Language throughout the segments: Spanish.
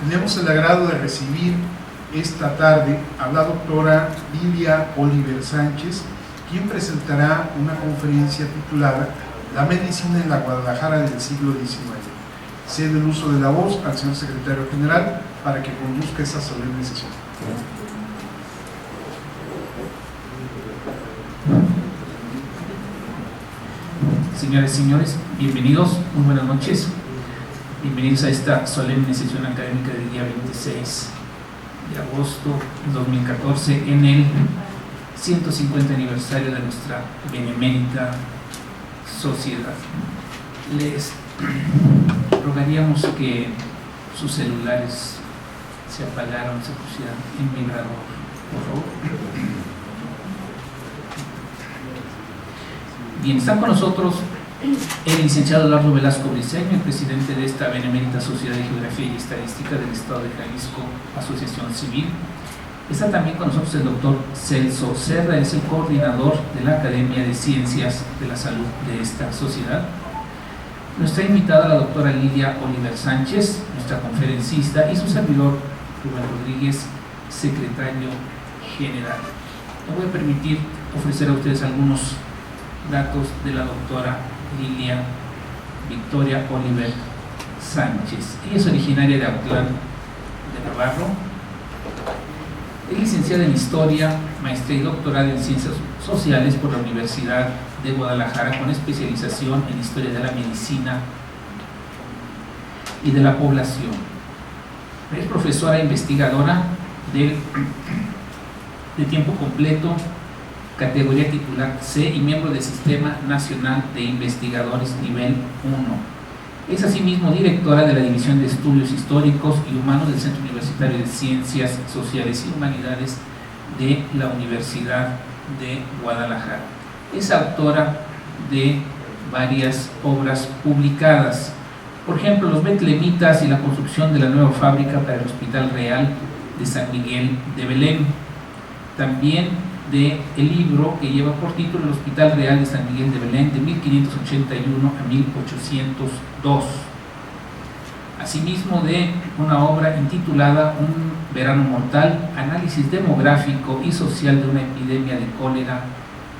Tenemos el agrado de recibir esta tarde a la doctora Lilia Oliver Sánchez, quien presentará una conferencia titulada La medicina en la Guadalajara del siglo XIX. Cedo el uso de la voz al señor secretario general para que conduzca esta solemne sesión. Señoras y señores, bienvenidos, muy buenas noches. Bienvenidos a esta solemne sesión académica del día 26 de agosto de 2014 en el 150 aniversario de nuestra benemérita sociedad. Les rogaríamos que sus celulares se apagaran, se pusieran en vibrador, por favor. Bien, está con nosotros el licenciado Eduardo Velasco Briceño, el presidente de esta benemérita Sociedad de Geografía y Estadística del Estado de Jalisco, Asociación Civil. Está también con nosotros el doctor Celso Serra, es el coordinador de la Academia de Ciencias de la Salud de esta sociedad. Nuestra invitada, la doctora Lilia Oliver Sánchez, nuestra conferencista, y su servidor, Rubén Rodríguez, secretario general. Me voy a permitir ofrecer a ustedes algunos datos de la doctora Lilia Victoria Oliver Sánchez. Ella es originaria de Autlán de Navarro. Es licenciada en Historia, maestría y doctorado en Ciencias Sociales por la Universidad de Guadalajara, con especialización en Historia de la Medicina y de la Población. Es profesora e investigadora de tiempo completo, categoría titular C, y miembro del Sistema Nacional de Investigadores nivel 1. Es asimismo directora de la División de Estudios Históricos y Humanos del Centro Universitario de Ciencias Sociales y Humanidades de la Universidad de Guadalajara. Es autora de varias obras publicadas, por ejemplo, Los Betlemitas y la construcción de la nueva fábrica para el Hospital Real de San Miguel de Belén. También de el libro que lleva por título El Hospital Real de San Miguel de Belén, de 1581 a 1802. Asimismo de una obra intitulada Un verano mortal, análisis demográfico y social de una epidemia de cólera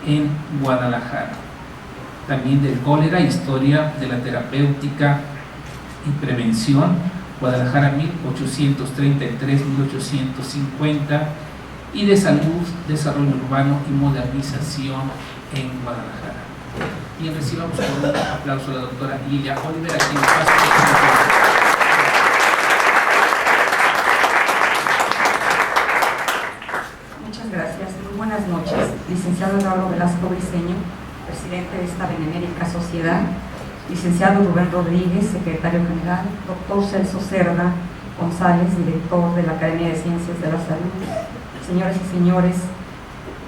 en Guadalajara. También del cólera, historia de la terapéutica y prevención, Guadalajara 1833-1850, y de salud, desarrollo urbano y modernización en Guadalajara. Y recibamos con un aplauso a la doctora Lilia Oliver, a quien paso. Muchas gracias, muy buenas noches. Licenciado Eduardo Velasco Briceño, presidente de esta benemérita sociedad. Licenciado Rubén Rodríguez, secretario general. Doctor Celso Serra González, director de la Academia de Ciencias de la Salud. Señoras y señores,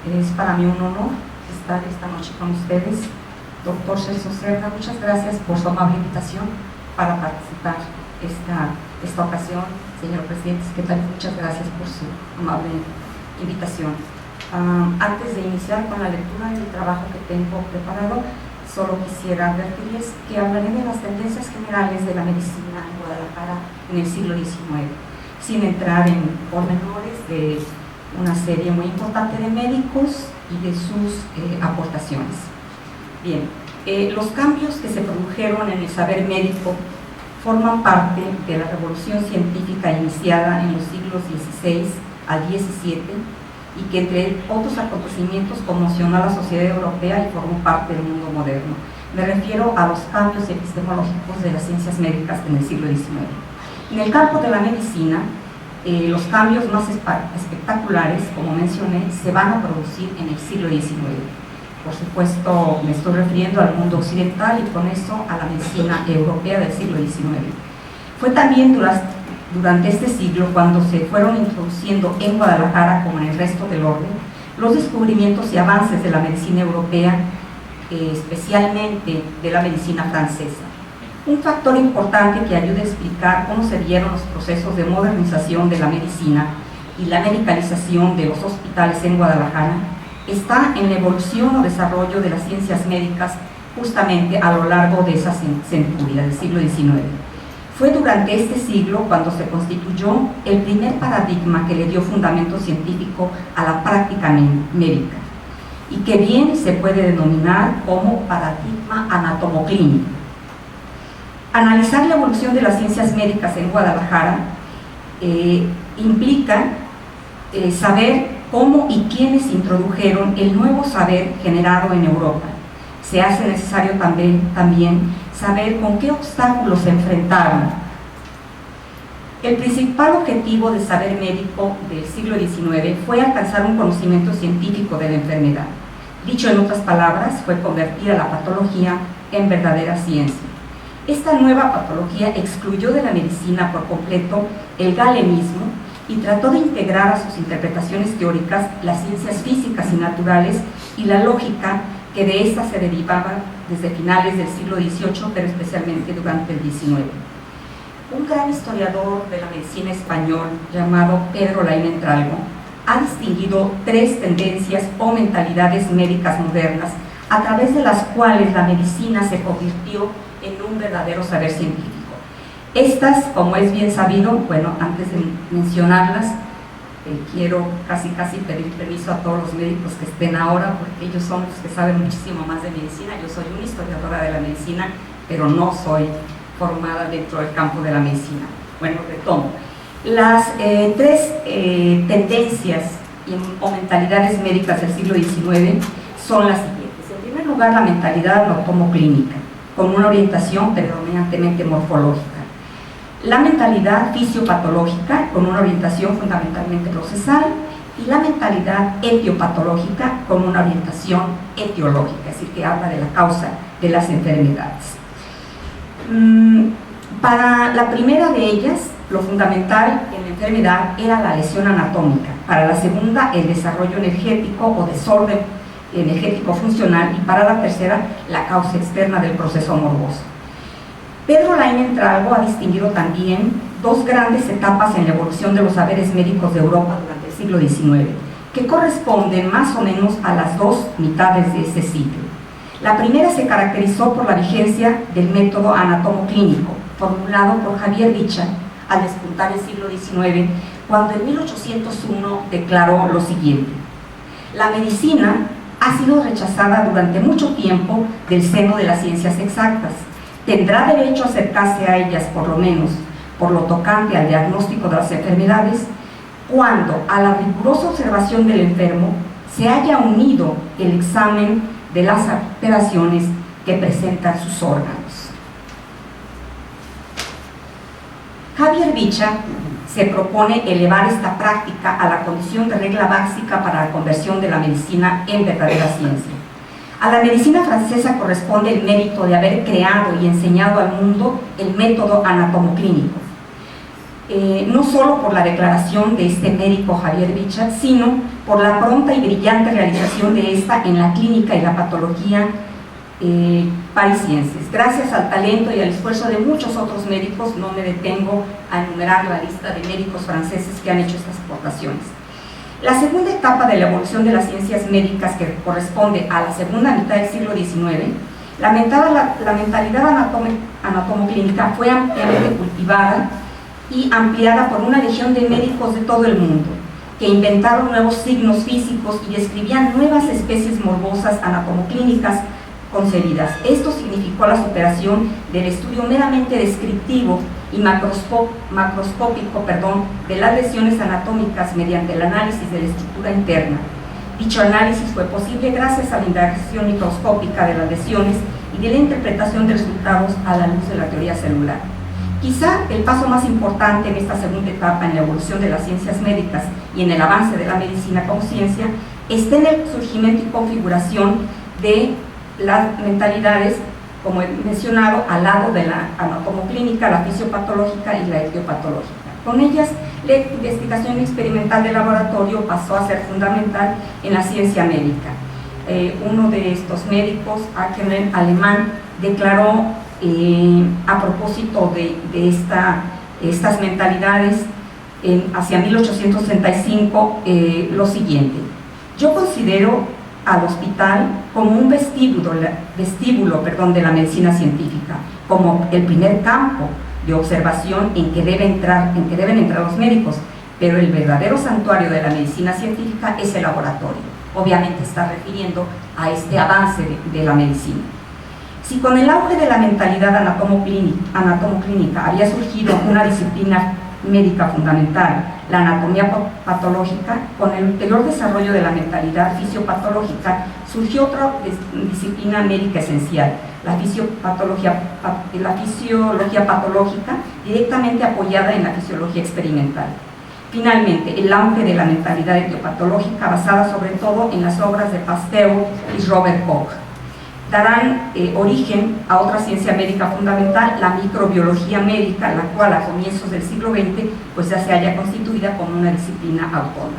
es para mí un honor estar esta noche con ustedes. Doctor Celso Serra, muchas gracias por su amable invitación para participar esta ocasión. Señor presidente, secretario, muchas gracias por su amable invitación. Antes de iniciar con la lectura del trabajo que tengo preparado, solo quisiera advertirles que hablaré de las tendencias generales de la medicina en Guadalajara en el siglo XIX, sin entrar en pormenores de una serie muy importante de médicos y de sus aportaciones. Bien, los cambios que se produjeron en el saber médico forman parte de la revolución científica iniciada en los siglos XVI al XVII y que, entre otros acontecimientos, conmocionó a la sociedad europea y formó parte del mundo moderno. Me refiero a los cambios epistemológicos de las ciencias médicas en el siglo XIX. En el campo de la medicina, los cambios más espectaculares, como mencioné, se van a producir en el siglo XIX. Por supuesto, me estoy refiriendo al mundo occidental y con eso a la medicina europea del siglo XIX. Fue también durante este siglo cuando se fueron introduciendo en Guadalajara, como en el resto del orden, los descubrimientos y avances de la medicina europea, especialmente de la medicina francesa. Un factor importante que ayuda a explicar cómo se dieron los procesos de modernización de la medicina y la medicalización de los hospitales en Guadalajara está en la evolución o desarrollo de las ciencias médicas justamente a lo largo de esa centuria del siglo XIX. Fue durante este siglo cuando se constituyó el primer paradigma que le dio fundamento científico a la práctica médica y que bien se puede denominar como paradigma anatomoclínico. Analizar la evolución de las ciencias médicas en Guadalajara implica saber cómo y quiénes introdujeron el nuevo saber generado en Europa. Se hace necesario también saber con qué obstáculos se enfrentaron. El principal objetivo del saber médico del siglo XIX fue alcanzar un conocimiento científico de la enfermedad. Dicho en otras palabras, fue convertir a la patología en verdadera ciencia. Esta nueva patología excluyó de la medicina por completo el galenismo y trató de integrar a sus interpretaciones teóricas las ciencias físicas y naturales y la lógica que de éstas se derivaba desde finales del siglo XVIII, pero especialmente durante el XIX. Un gran historiador de la medicina español llamado Pedro Laín Entralgo ha distinguido 3 tendencias o mentalidades médicas modernas a través de las cuales la medicina se convirtió en un verdadero saber científico. Estas, como es bien sabido, bueno, antes de mencionarlas, quiero casi pedir permiso a todos los médicos que estén ahora, porque ellos son los que saben muchísimo más de medicina. Yo soy una historiadora de la medicina, pero no soy formada dentro del campo de la medicina. Bueno, retomo. Las 3 tendencias o mentalidades médicas del siglo XIX son las siguientes. En primer lugar, la mentalidad anatomoclínica, con una orientación predominantemente morfológica. La mentalidad fisiopatológica, con una orientación fundamentalmente procesal, y la mentalidad etiopatológica, con una orientación etiológica, es decir, que habla de la causa de las enfermedades. Para la primera de ellas, lo fundamental en la enfermedad era la lesión anatómica. Para la segunda, el desarrollo energético o desorden energético funcional, y para la tercera, la causa externa del proceso morboso. Pedro Laín Entralgo ha distinguido también 2 grandes etapas en la evolución de los saberes médicos de Europa durante el siglo XIX, que corresponden más o menos a las 2 mitades de este siglo. La primera se caracterizó por la vigencia del método anatomoclínico, formulado por Javier Bichat al despuntar el siglo XIX, cuando en 1801 declaró lo siguiente: la medicina ha sido rechazada durante mucho tiempo del seno de las ciencias exactas. Tendrá derecho a acercarse a ellas, por lo menos, por lo tocante al diagnóstico de las enfermedades, cuando a la rigurosa observación del enfermo se haya unido el examen de las alteraciones que presentan sus órganos. Javier Bichat se propone elevar esta práctica a la condición de regla básica para la conversión de la medicina en verdadera ciencia. A la medicina francesa corresponde el mérito de haber creado y enseñado al mundo el método anatomoclínico. No solo por la declaración de este médico Javier Bichat, sino por la pronta y brillante realización de esta en la clínica y la patología parisienses. Gracias al talento y al esfuerzo de muchos otros médicos, no me detengo a enumerar la lista de médicos franceses que han hecho estas aportaciones. La segunda etapa de la evolución de las ciencias médicas, que corresponde a la segunda mitad del siglo XIX, la mentalidad anatomoclínica fue ampliamente cultivada y ampliada por una legión de médicos de todo el mundo, que inventaron nuevos signos físicos y describían nuevas especies morbosas anatomoclínicas concebidas. Esto significó la superación del estudio meramente descriptivo y macroscópico de las lesiones anatómicas mediante el análisis de la estructura interna. Dicho análisis fue posible gracias a la indagación microscópica de las lesiones y de la interpretación de resultados a la luz de la teoría celular. Quizá el paso más importante en esta segunda etapa en la evolución de las ciencias médicas y en el avance de la medicina como ciencia está en el surgimiento y configuración de las mentalidades, como he mencionado, al lado de la anatomoclínica, la fisiopatológica y la etiopatológica. Con ellas, la investigación experimental de laboratorio pasó a ser fundamental en la ciencia médica. Uno de estos médicos, Ackermann, alemán, declaró a propósito de estas mentalidades hacia 1865 lo siguiente: yo considero al hospital como un vestíbulo de la medicina científica, como el primer campo de observación en que deben entrar los médicos, pero el verdadero santuario de la medicina científica es el laboratorio. Obviamente está refiriendo a este avance de la medicina. Si con el auge de la mentalidad anatomoclínica había surgido una disciplina médica fundamental, la anatomía patológica, con el ulterior desarrollo de la mentalidad fisiopatológica surgió otra disciplina médica esencial, la fisiología patológica, directamente apoyada en la fisiología experimental. Finalmente, el auge de la mentalidad etiopatológica, basada sobre todo en las obras de Pasteur y Robert Koch, darán origen a otra ciencia médica fundamental, la microbiología médica, la cual a comienzos del siglo XX pues ya se halla constituida como una disciplina autónoma.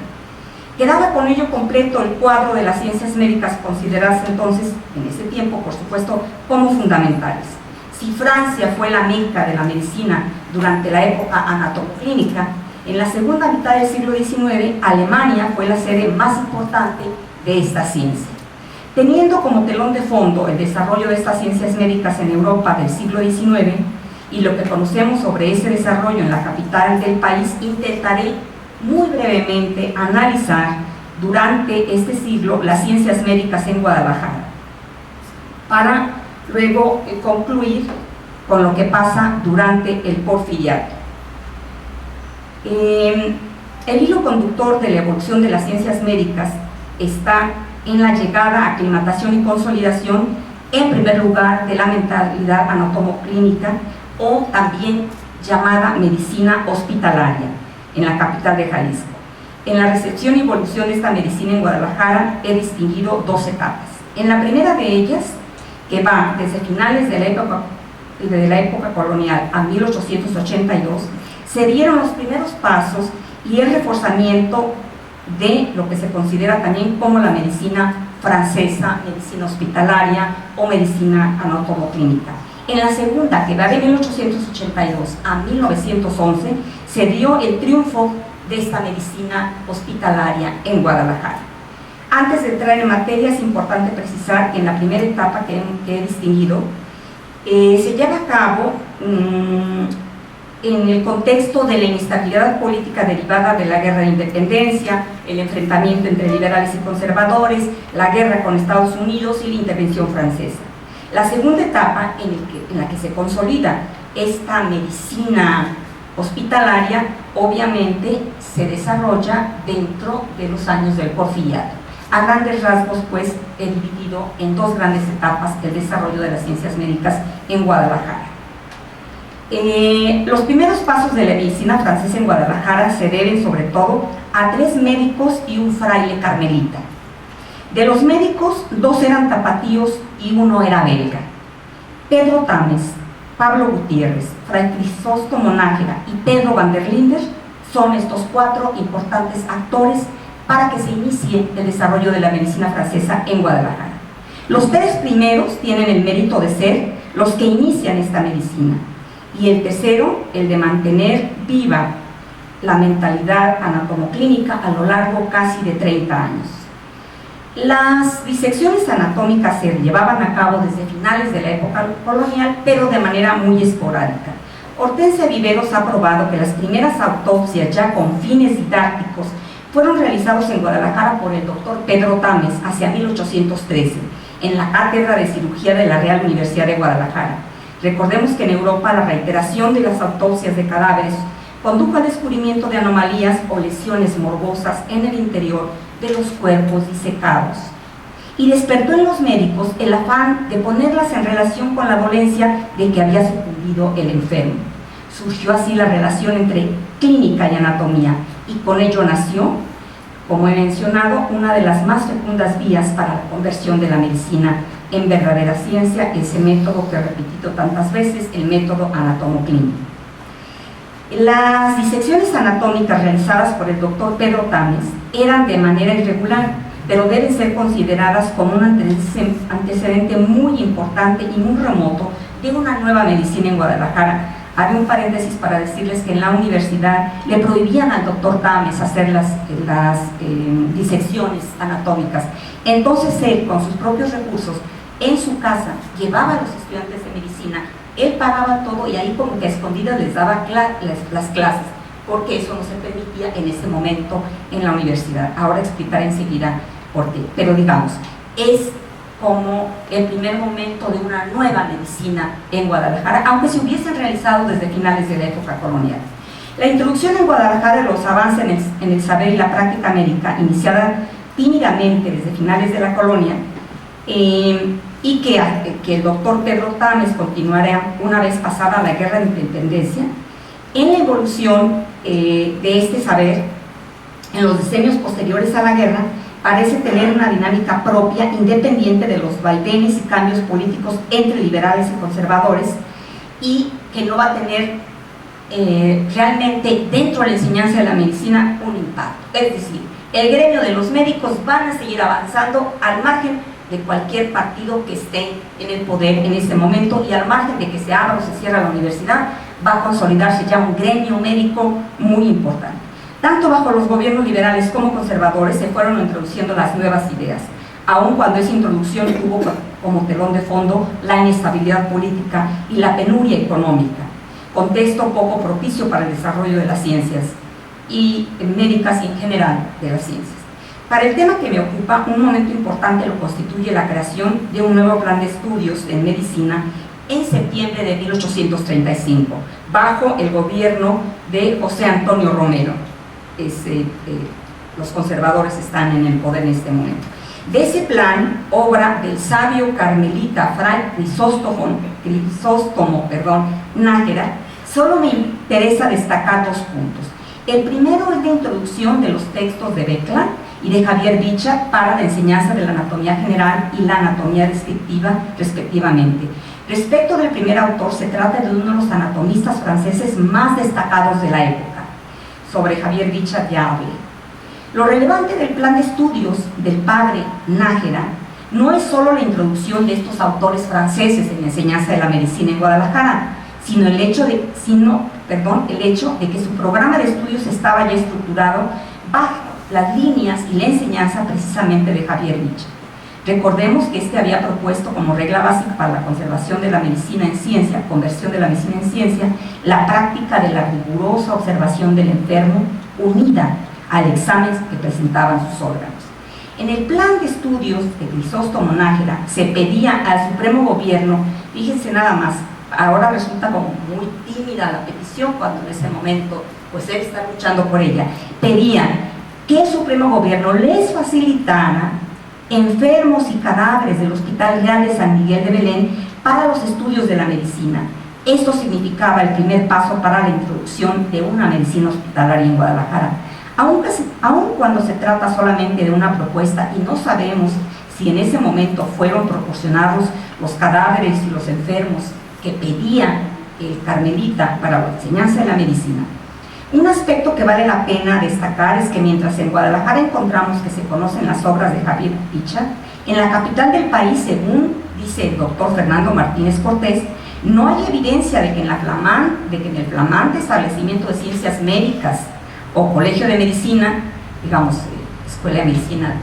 Quedaba con ello completo el cuadro de las ciencias médicas consideradas entonces, en ese tiempo, por supuesto, como fundamentales. Si Francia fue la meca de la medicina durante la época anatomoclínica, en la segunda mitad del siglo XIX, Alemania fue la sede más importante de esta ciencia. Teniendo como telón de fondo el desarrollo de estas ciencias médicas en Europa del siglo XIX y lo que conocemos sobre ese desarrollo en la capital del país, intentaré muy brevemente analizar durante este siglo las ciencias médicas en Guadalajara, para luego concluir con lo que pasa durante el Porfiriato. El hilo conductor de la evolución de las ciencias médicas está en la llegada, aclimatación y consolidación, en primer lugar, de la mentalidad anatomoclínica, o también llamada medicina hospitalaria, en la capital de Jalisco. En la recepción y evolución de esta medicina en Guadalajara he distinguido dos etapas. En la primera de ellas, que va desde finales de la época colonial a 1882, se dieron los primeros pasos y el reforzamiento de lo que se considera también como la medicina francesa, medicina hospitalaria o medicina anatomoclínica. En la segunda, que va de 1882 a 1911, se dio el triunfo de esta medicina hospitalaria en Guadalajara. Antes de entrar en materia, es importante precisar que en la primera etapa que he distinguido, se lleva a cabo en el contexto de la inestabilidad política derivada de la guerra de independencia, el enfrentamiento entre liberales y conservadores, la guerra con Estados Unidos y la intervención francesa. La segunda etapa en la que se consolida esta medicina hospitalaria, obviamente se desarrolla dentro de los años del Porfiriato. A grandes rasgos, pues, he dividido en dos grandes etapas el desarrollo de las ciencias médicas en Guadalajara. Los primeros pasos de la medicina francesa en Guadalajara se deben sobre todo a 3 médicos y un fraile carmelita. De los médicos, 2 eran tapatíos y 1 era belga. Pedro Tames, Pablo Gutiérrez, Fray Crisóstomo Nájera y Pedro van der Linden son estos 4 importantes actores para que se inicie el desarrollo de la medicina francesa en Guadalajara. Los 3 primeros tienen el mérito de ser los que inician esta medicina, y el tercero, el de mantener viva la mentalidad anatomoclínica a lo largo casi de 30 años. Las disecciones anatómicas se llevaban a cabo desde finales de la época colonial, pero de manera muy esporádica. Hortensia Viveros ha probado que las primeras autopsias, ya con fines didácticos, fueron realizados en Guadalajara por el doctor Pedro Tames hacia 1813, en la Cátedra de Cirugía de la Real Universidad de Guadalajara. Recordemos que en Europa la reiteración de las autopsias de cadáveres condujo al descubrimiento de anomalías o lesiones morbosas en el interior de los cuerpos disecados, y despertó en los médicos el afán de ponerlas en relación con la dolencia de que había sucumbido el enfermo. Surgió así la relación entre clínica y anatomía, y con ello nació, como he mencionado, una de las más fecundas vías para la conversión de la medicina en verdadera ciencia, ese método que he repetido tantas veces, el método anatomoclínico. Las disecciones anatómicas realizadas por el doctor Pedro Tames eran de manera irregular, pero deben ser consideradas como un antecedente muy importante y muy remoto de una nueva medicina en Guadalajara. Había un paréntesis para decirles que en la universidad le prohibían al doctor Tames hacer las disecciones anatómicas. Entonces él, con sus propios recursos, en su casa, llevaba a los estudiantes de medicina Él pagaba todo y ahí como que a escondidas les daba las clases, porque eso no se permitía en ese momento en la universidad. Ahora explicaré enseguida por qué. Pero digamos, es como el primer momento de una nueva medicina en Guadalajara, aunque se hubiesen realizado desde finales de la época colonial. La introducción en Guadalajara de los avances en el saber y la práctica médica, iniciada tímidamente desde finales de la colonia, y que el doctor Pedro Tames continuará una vez pasada la guerra de independencia, en la evolución de este saber, en los decenios posteriores a la guerra, parece tener una dinámica propia, independiente de los vaivenes y cambios políticos entre liberales y conservadores, y que no va a tener realmente dentro de la enseñanza de la medicina un impacto. Es decir, el gremio de los médicos van a seguir avanzando al margen de cualquier partido que esté en el poder en este momento, y al margen de que se abra o se cierre la universidad, va a consolidarse ya un gremio médico muy importante. Tanto bajo los gobiernos liberales como conservadores se fueron introduciendo las nuevas ideas, aun cuando esa introducción tuvo como telón de fondo la inestabilidad política y la penuria económica, contexto poco propicio para el desarrollo de las ciencias y médicas y en general de las ciencias. Para el tema que me ocupa, un momento importante lo constituye la creación de un nuevo plan de estudios en medicina en septiembre de 1835, bajo el gobierno de José Antonio Romero. Los conservadores están en el poder en este momento. De ese plan, obra del sabio carmelita Fray Crisóstomo Nájera, solo me interesa destacar dos puntos. El primero es la introducción de los textos de Becla y de Javier Bicha para la enseñanza de la anatomía general y la anatomía descriptiva, respectivamente. Respecto del primer autor, se trata de uno de los anatomistas franceses más destacados de la época. Sobre Javier Bicha ya hablé. Lo relevante del plan de estudios del padre Nájera no es solo la introducción de estos autores franceses en la enseñanza de la medicina en Guadalajara, sino el hecho de que su programa de estudios estaba ya estructurado bajo las líneas y la enseñanza precisamente de Javier Bicha. Recordemos que este había propuesto como regla básica para la conservación de la medicina en ciencia, conversión de la medicina en ciencia, la práctica de la rigurosa observación del enfermo unida al examen que presentaban sus órganos. En el plan de estudios de Crisóstomo Nájera se pedía al Supremo Gobierno, fíjense nada más, ahora resulta como muy tímida la petición cuando en ese momento pues él está luchando por ella, pedían que el Supremo Gobierno les facilitara enfermos y cadáveres del Hospital Real de San Miguel de Belén para los estudios de la medicina. Esto significaba el primer paso para la introducción de una medicina hospitalaria en Guadalajara. Aun cuando se trata solamente de una propuesta y no sabemos si en ese momento fueron proporcionados los cadáveres y los enfermos que pedía el carmelita para la enseñanza de la medicina. Un aspecto que vale la pena destacar es que mientras en Guadalajara encontramos que se conocen las obras de Javier Bicha, en la capital del país, según dice el doctor Fernando Martínez Cortés, no hay evidencia de que en el flamante establecimiento de ciencias médicas o colegio de medicina, digamos, escuela de medicina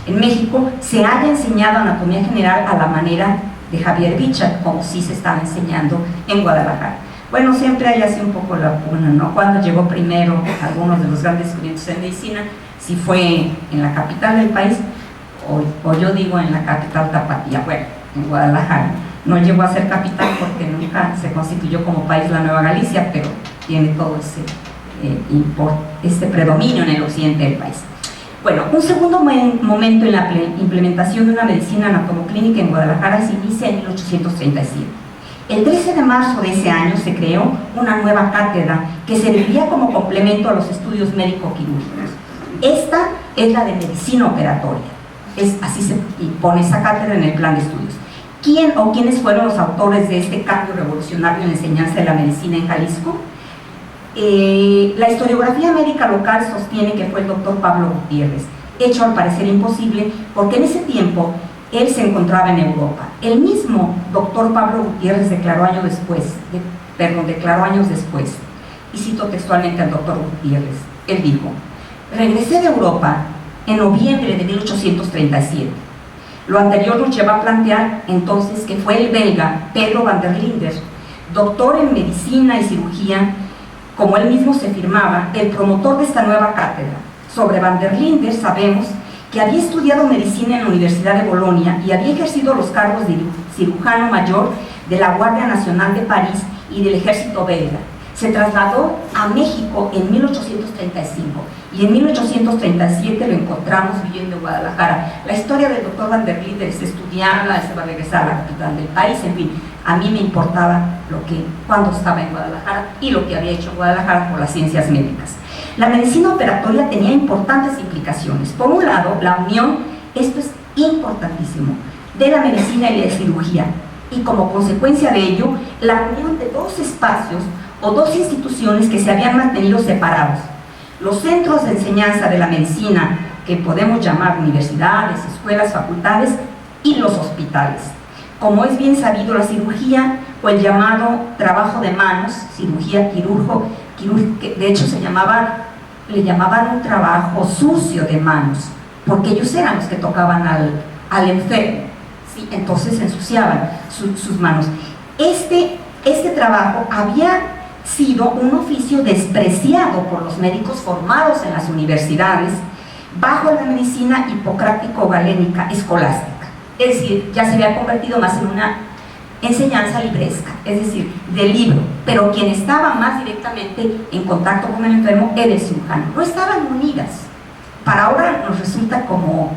en México, se haya enseñado anatomía general a la manera de Javier Bicha, como sí se estaba enseñando en Guadalajara. Bueno, siempre hay así un poco la pugna, ¿no? Cuando llegó primero algunos de los grandes descubrimientos en medicina, si fue en la capital del país o yo digo en la capital tapatía, bueno, en Guadalajara. No llegó a ser capital porque nunca se constituyó como país la Nueva Galicia, pero tiene todo ese predominio en el occidente del país. Bueno, un segundo momento en la implementación de una medicina anatomoclínica en Guadalajara se inicia en 1837. El 13 de marzo de ese año se creó una nueva cátedra que serviría como complemento a los estudios médico-quirúrgicos. Esta es la de medicina operatoria. Así se impone esa cátedra en el plan de estudios. ¿Quién o quiénes fueron los autores de este cambio revolucionario en la enseñanza de la medicina en Jalisco? La historiografía médica local sostiene que fue el doctor Pablo Gutiérrez, hecho al parecer imposible porque en ese tiempo él se encontraba en Europa. El mismo doctor Pablo Gutiérrez declaró años después, y cito textualmente al doctor Gutiérrez, él dijo: regresé de Europa en noviembre de 1837. Lo anterior nos lleva a plantear entonces que fue el belga Pedro van der Linden, doctor en medicina y cirugía, como él mismo se firmaba, el promotor de esta nueva cátedra. Sobre van der Linden sabemos que había estudiado medicina en la Universidad de Bolonia y había ejercido los cargos de cirujano mayor de la Guardia Nacional de París y del Ejército belga. Se trasladó a México en 1835 y en 1837 lo encontramos viviendo en Guadalajara. La historia del doctor van der Linden es estudiarla, se va a regresar a la capital del país, en fin, a mí me importaba cuando estaba en Guadalajara y lo que había hecho en Guadalajara por las ciencias médicas. La medicina operatoria tenía importantes implicaciones. Por un lado, la unión, esto es importantísimo, de la medicina y la cirugía, y como consecuencia de ello, la unión de dos espacios o dos instituciones que se habían mantenido separados. Los centros de enseñanza de la medicina, que podemos llamar universidades, escuelas, facultades, y los hospitales. Como es bien sabido, la cirugía o el llamado trabajo de manos, cirugía que de hecho le llamaban un trabajo sucio de manos, porque ellos eran los que tocaban al enfermo, ¿sí? Entonces ensuciaban sus manos. Este trabajo había sido un oficio despreciado por los médicos formados en las universidades bajo la medicina hipocrático-galénica escolástica. Es decir, ya se había convertido más en una enseñanza libresca, es decir, de libro, pero quien estaba más directamente en contacto con el enfermo era el cirujano. No estaban unidas. Para ahora nos resulta como,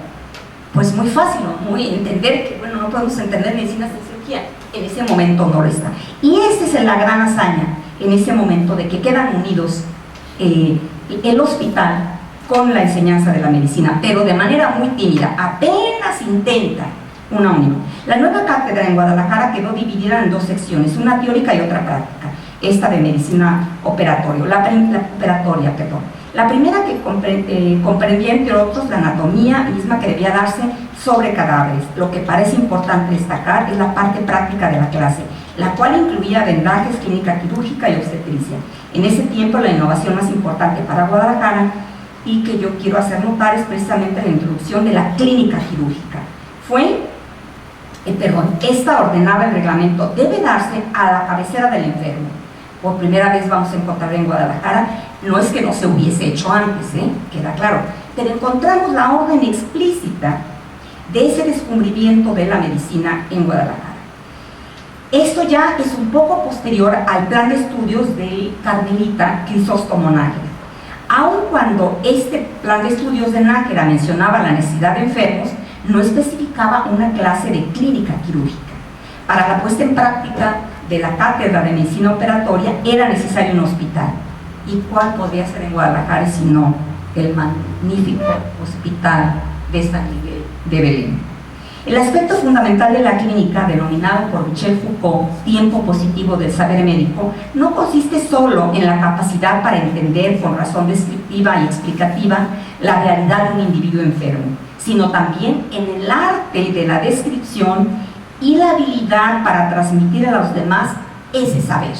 pues muy fácil, muy entender que, bueno, no podemos entender medicina sin cirugía. En ese momento no lo está. Y esta es la gran hazaña en ese momento de que quedan unidos el hospital con la enseñanza de la medicina, pero de manera muy tímida, apenas intenta una unión. La nueva cátedra en Guadalajara quedó dividida en dos secciones, una teórica y otra práctica, esta de medicina operatoria, La primera que comprendía, entre otros, la anatomía misma que debía darse sobre cadáveres. Lo que parece importante destacar es la parte práctica de la clase, la cual incluía vendajes, clínica quirúrgica y obstetricia. En ese tiempo, la innovación más importante para Guadalajara y que yo quiero hacer notar es precisamente la introducción de la clínica quirúrgica. Esta ordenaba el reglamento, debe darse a la cabecera del enfermo. Por primera vez vamos a encontrar en Guadalajara, no es que no se hubiese hecho antes, queda claro, pero encontramos la orden explícita de ese descubrimiento de la medicina en Guadalajara. Esto ya es un poco posterior al plan de estudios del carmelita Crisóstomo Nájera. Aun cuando este plan de estudios de Nájera mencionaba la necesidad de enfermos, no especificaba una clase de clínica quirúrgica. Para la puesta en práctica de la cátedra de medicina operatoria era necesario un hospital. ¿Y cuál podría ser en Guadalajara sino el magnífico hospital de San Miguel de Belén? El aspecto fundamental de la clínica, denominado por Michel Foucault tiempo positivo del saber médico, no consiste solo en la capacidad para entender con razón descriptiva y explicativa la realidad de un individuo enfermo, sino también en el arte de la descripción y la habilidad para transmitir a los demás ese saber.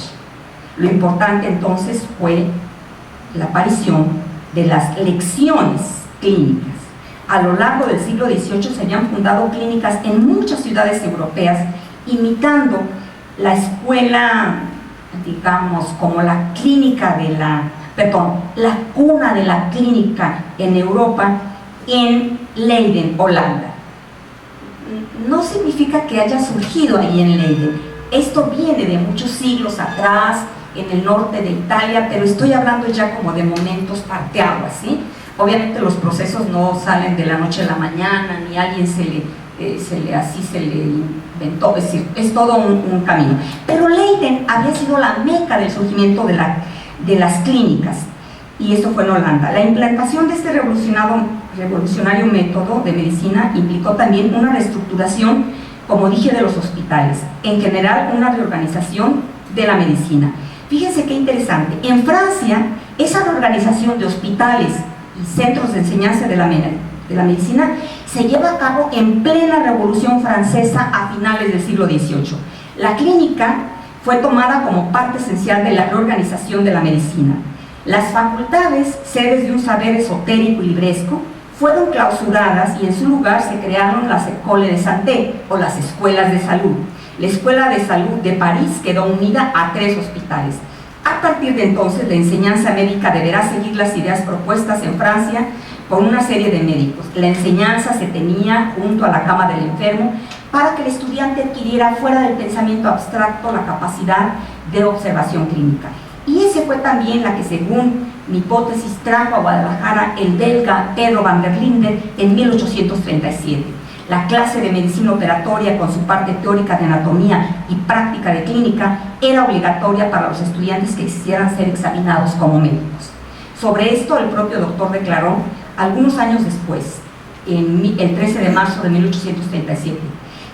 Lo importante entonces fue la aparición de las lecciones clínicas. A lo largo del siglo XVIII se habían fundado clínicas en muchas ciudades europeas, imitando la escuela, digamos, como la clínica la cuna de la clínica en Europa, en Leiden, Holanda. No significa que haya surgido ahí en Leiden. Esto viene de muchos siglos atrás, en el norte de Italia, pero estoy hablando ya como de momentos parteaguas, ¿sí? Obviamente los procesos no salen de la noche a la mañana, ni a alguien se le inventó, es decir, es todo un camino. Pero Leiden había sido la meca del surgimiento de las clínicas, y esto fue en Holanda. La implantación de este revolucionario método de medicina implicó también una reestructuración, como dije, de los hospitales, en general una reorganización de la medicina. Fíjense qué interesante, en Francia esa reorganización de hospitales y centros de enseñanza de la medicina se lleva a cabo en plena Revolución Francesa a finales del siglo XVIII. La clínica fue tomada como parte esencial de la reorganización de la medicina. Las facultades, sedes de un saber esotérico y libresco, fueron clausuradas y en su lugar se crearon las Écoles de Santé, o las escuelas de salud. La Escuela de Salud de París quedó unida a 3 hospitales. A partir de entonces, la enseñanza médica deberá seguir las ideas propuestas en Francia por una serie de médicos. La enseñanza se tenía junto a la cama del enfermo para que el estudiante adquiriera fuera del pensamiento abstracto la capacidad de observación clínica. Y ese fue también la que, según mi hipótesis, trajo a Guadalajara el belga Pedro van der Linden en 1837. La clase de medicina operatoria, con su parte teórica de anatomía y práctica de clínica, era obligatoria para los estudiantes que quisieran ser examinados como médicos. Sobre esto, el propio doctor declaró, algunos años después, el 13 de marzo de 1837,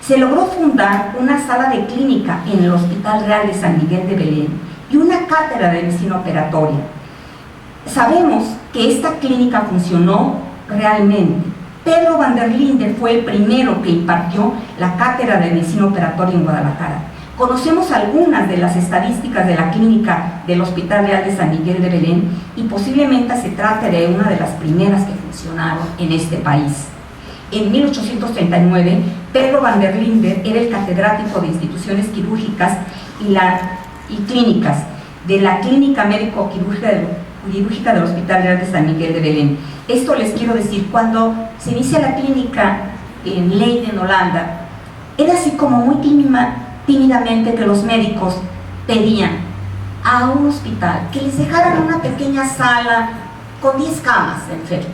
se logró fundar una sala de clínica en el Hospital Real de San Miguel de Belén y una cátedra de medicina operatoria. Sabemos que esta clínica funcionó realmente. Pedro van der Linden fue el primero que impartió la cátedra de medicina operatoria en Guadalajara. Conocemos algunas de las estadísticas de la clínica del Hospital Real de San Miguel de Belén y posiblemente se trate de una de las primeras que funcionaron en este país. En 1839, Pedro van der Linden era el catedrático de instituciones quirúrgicas y clínicas de la Clínica Médico-Quirúrgica del Hospital Real de San Miguel de Belén. Esto les quiero decir, cuando se inicia la clínica en Leiden, Holanda, era así como muy tímidamente que los médicos pedían a un hospital que les dejaran una pequeña sala con 10 camas de enfermos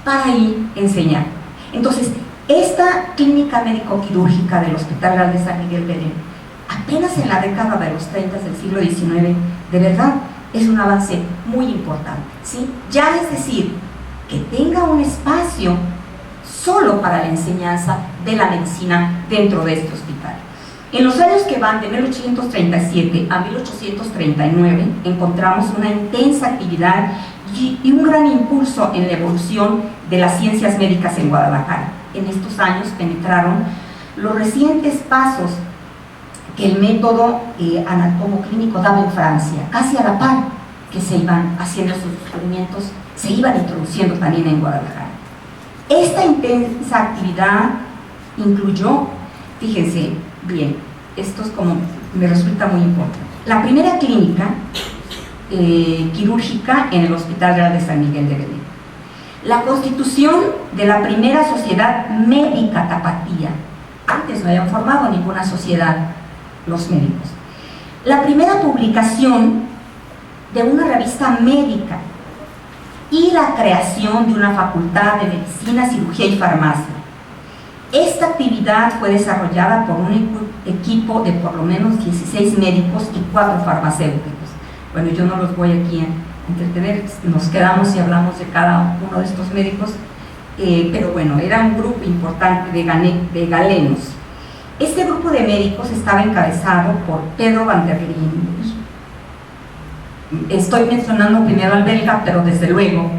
para ir a enseñar. Entonces, esta clínica médico-quirúrgica del Hospital Real de San Miguel de Belén, apenas en la década de los 30 del siglo XIX, de verdad, es un avance muy importante, ¿sí? Ya es decir, que tenga un espacio solo para la enseñanza de la medicina dentro de este hospital. En los años que van de 1837 a 1839 encontramos una intensa actividad y un gran impulso en la evolución de las ciencias médicas en Guadalajara. En estos años penetraron los recientes pasos que el método anatomoclínico daba en Francia, casi a la par que se iban haciendo sus descubrimientos, se iban introduciendo también en Guadalajara. Esta intensa actividad incluyó, fíjense bien, esto es como me resulta muy importante, la primera clínica quirúrgica en el Hospital Real de San Miguel de Belén, la constitución de la primera sociedad médica tapatía. Antes no habían formado ninguna sociedad los médicos. La primera publicación de una revista médica y la creación de una facultad de medicina, cirugía y farmacia. Esta actividad fue desarrollada por un equipo de por lo menos 16 médicos y 4 farmacéuticos. Bueno, yo no los voy aquí a entretener, nos quedamos y hablamos de cada uno de estos médicos, pero bueno, era un grupo importante de galenos. Este grupo de médicos estaba encabezado por Pedro van der Linden. Estoy mencionando primero al belga, pero desde luego,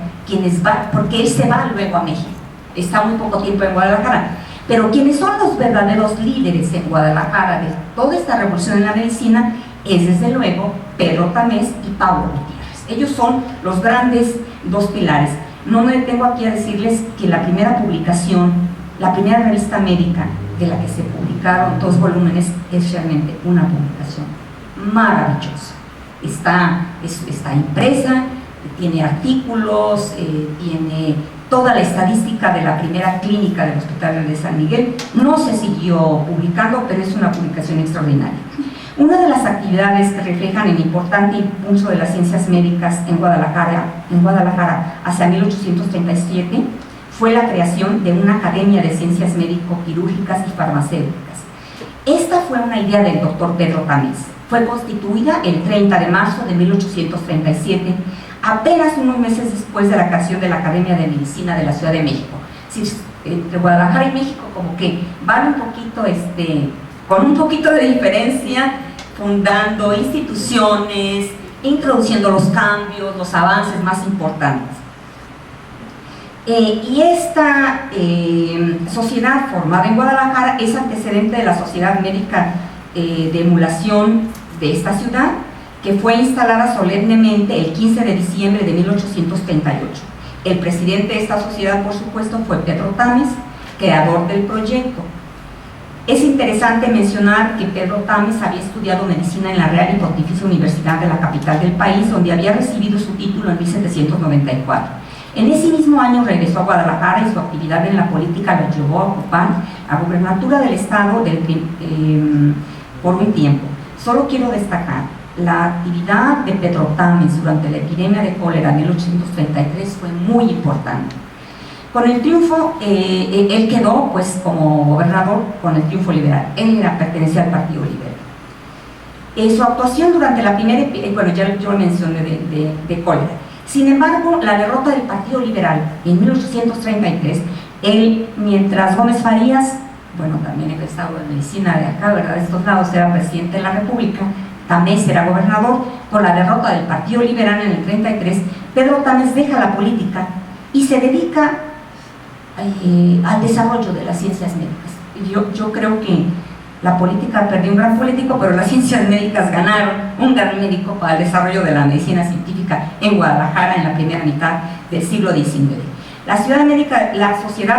porque él se va luego a México, está muy poco tiempo en Guadalajara, pero quienes son los verdaderos líderes en Guadalajara de toda esta revolución en la medicina es desde luego Pedro Tamés y Pablo Gutiérrez. Ellos son los grandes 2 pilares. No me detengo aquí a decirles que la primera publicación, la primera revista médica de la que se publicaron 2 volúmenes es realmente una publicación maravillosa. Está impresa, tiene artículos, tiene toda la estadística de la primera clínica del Hospital de San Miguel. No se siguió publicando, pero es una publicación extraordinaria. Una de las actividades que reflejan el importante impulso de las ciencias médicas en Guadalajara hacia 1837 fue la creación de una academia de ciencias médico-quirúrgicas y farmacéuticas. Esta fue una idea del doctor Pedro Tamés. Fue constituida el 30 de marzo de 1837, apenas unos meses después de la creación de la Academia de Medicina de la Ciudad de México. Entre Guadalajara y México como que van un poquito, con un poquito de diferencia, fundando instituciones, introduciendo los cambios, los avances más importantes. Y esta sociedad formada en Guadalajara es antecedente de la Sociedad Médica de Emulación de esta ciudad, que fue instalada solemnemente el 15 de diciembre de 1838. El presidente de esta sociedad, por supuesto, fue Pedro Tames, creador del proyecto. Es interesante mencionar que Pedro Tames había estudiado medicina en la Real y Pontificia Universidad de la capital del país, donde había recibido su título en 1794. En ese mismo año regresó a Guadalajara y su actividad en la política lo llevó a ocupar la gubernatura del estado por un tiempo. Solo quiero destacar, la actividad de Pedro Tames durante la epidemia de cólera en 1833 fue muy importante. Con el triunfo, él quedó pues como gobernador con el triunfo liberal. Él pertenecía al Partido Liberal. Su actuación durante la primera, bueno, ya yo lo mencioné de cólera. Sin embargo, la derrota del Partido Liberal en 1833, él, mientras Gómez Farías, bueno, también egresado de medicina de acá, ¿verdad?, de estos lados, era presidente de la República, Tames era gobernador. Por la derrota del Partido Liberal en el 33, Pedro Tames deja la política y se dedica al desarrollo de las ciencias médicas. Yo creo que la política perdió un gran político, pero las ciencias médicas ganaron un gran médico para el desarrollo de la medicina científica en Guadalajara en la primera mitad del siglo XIX. La Sociedad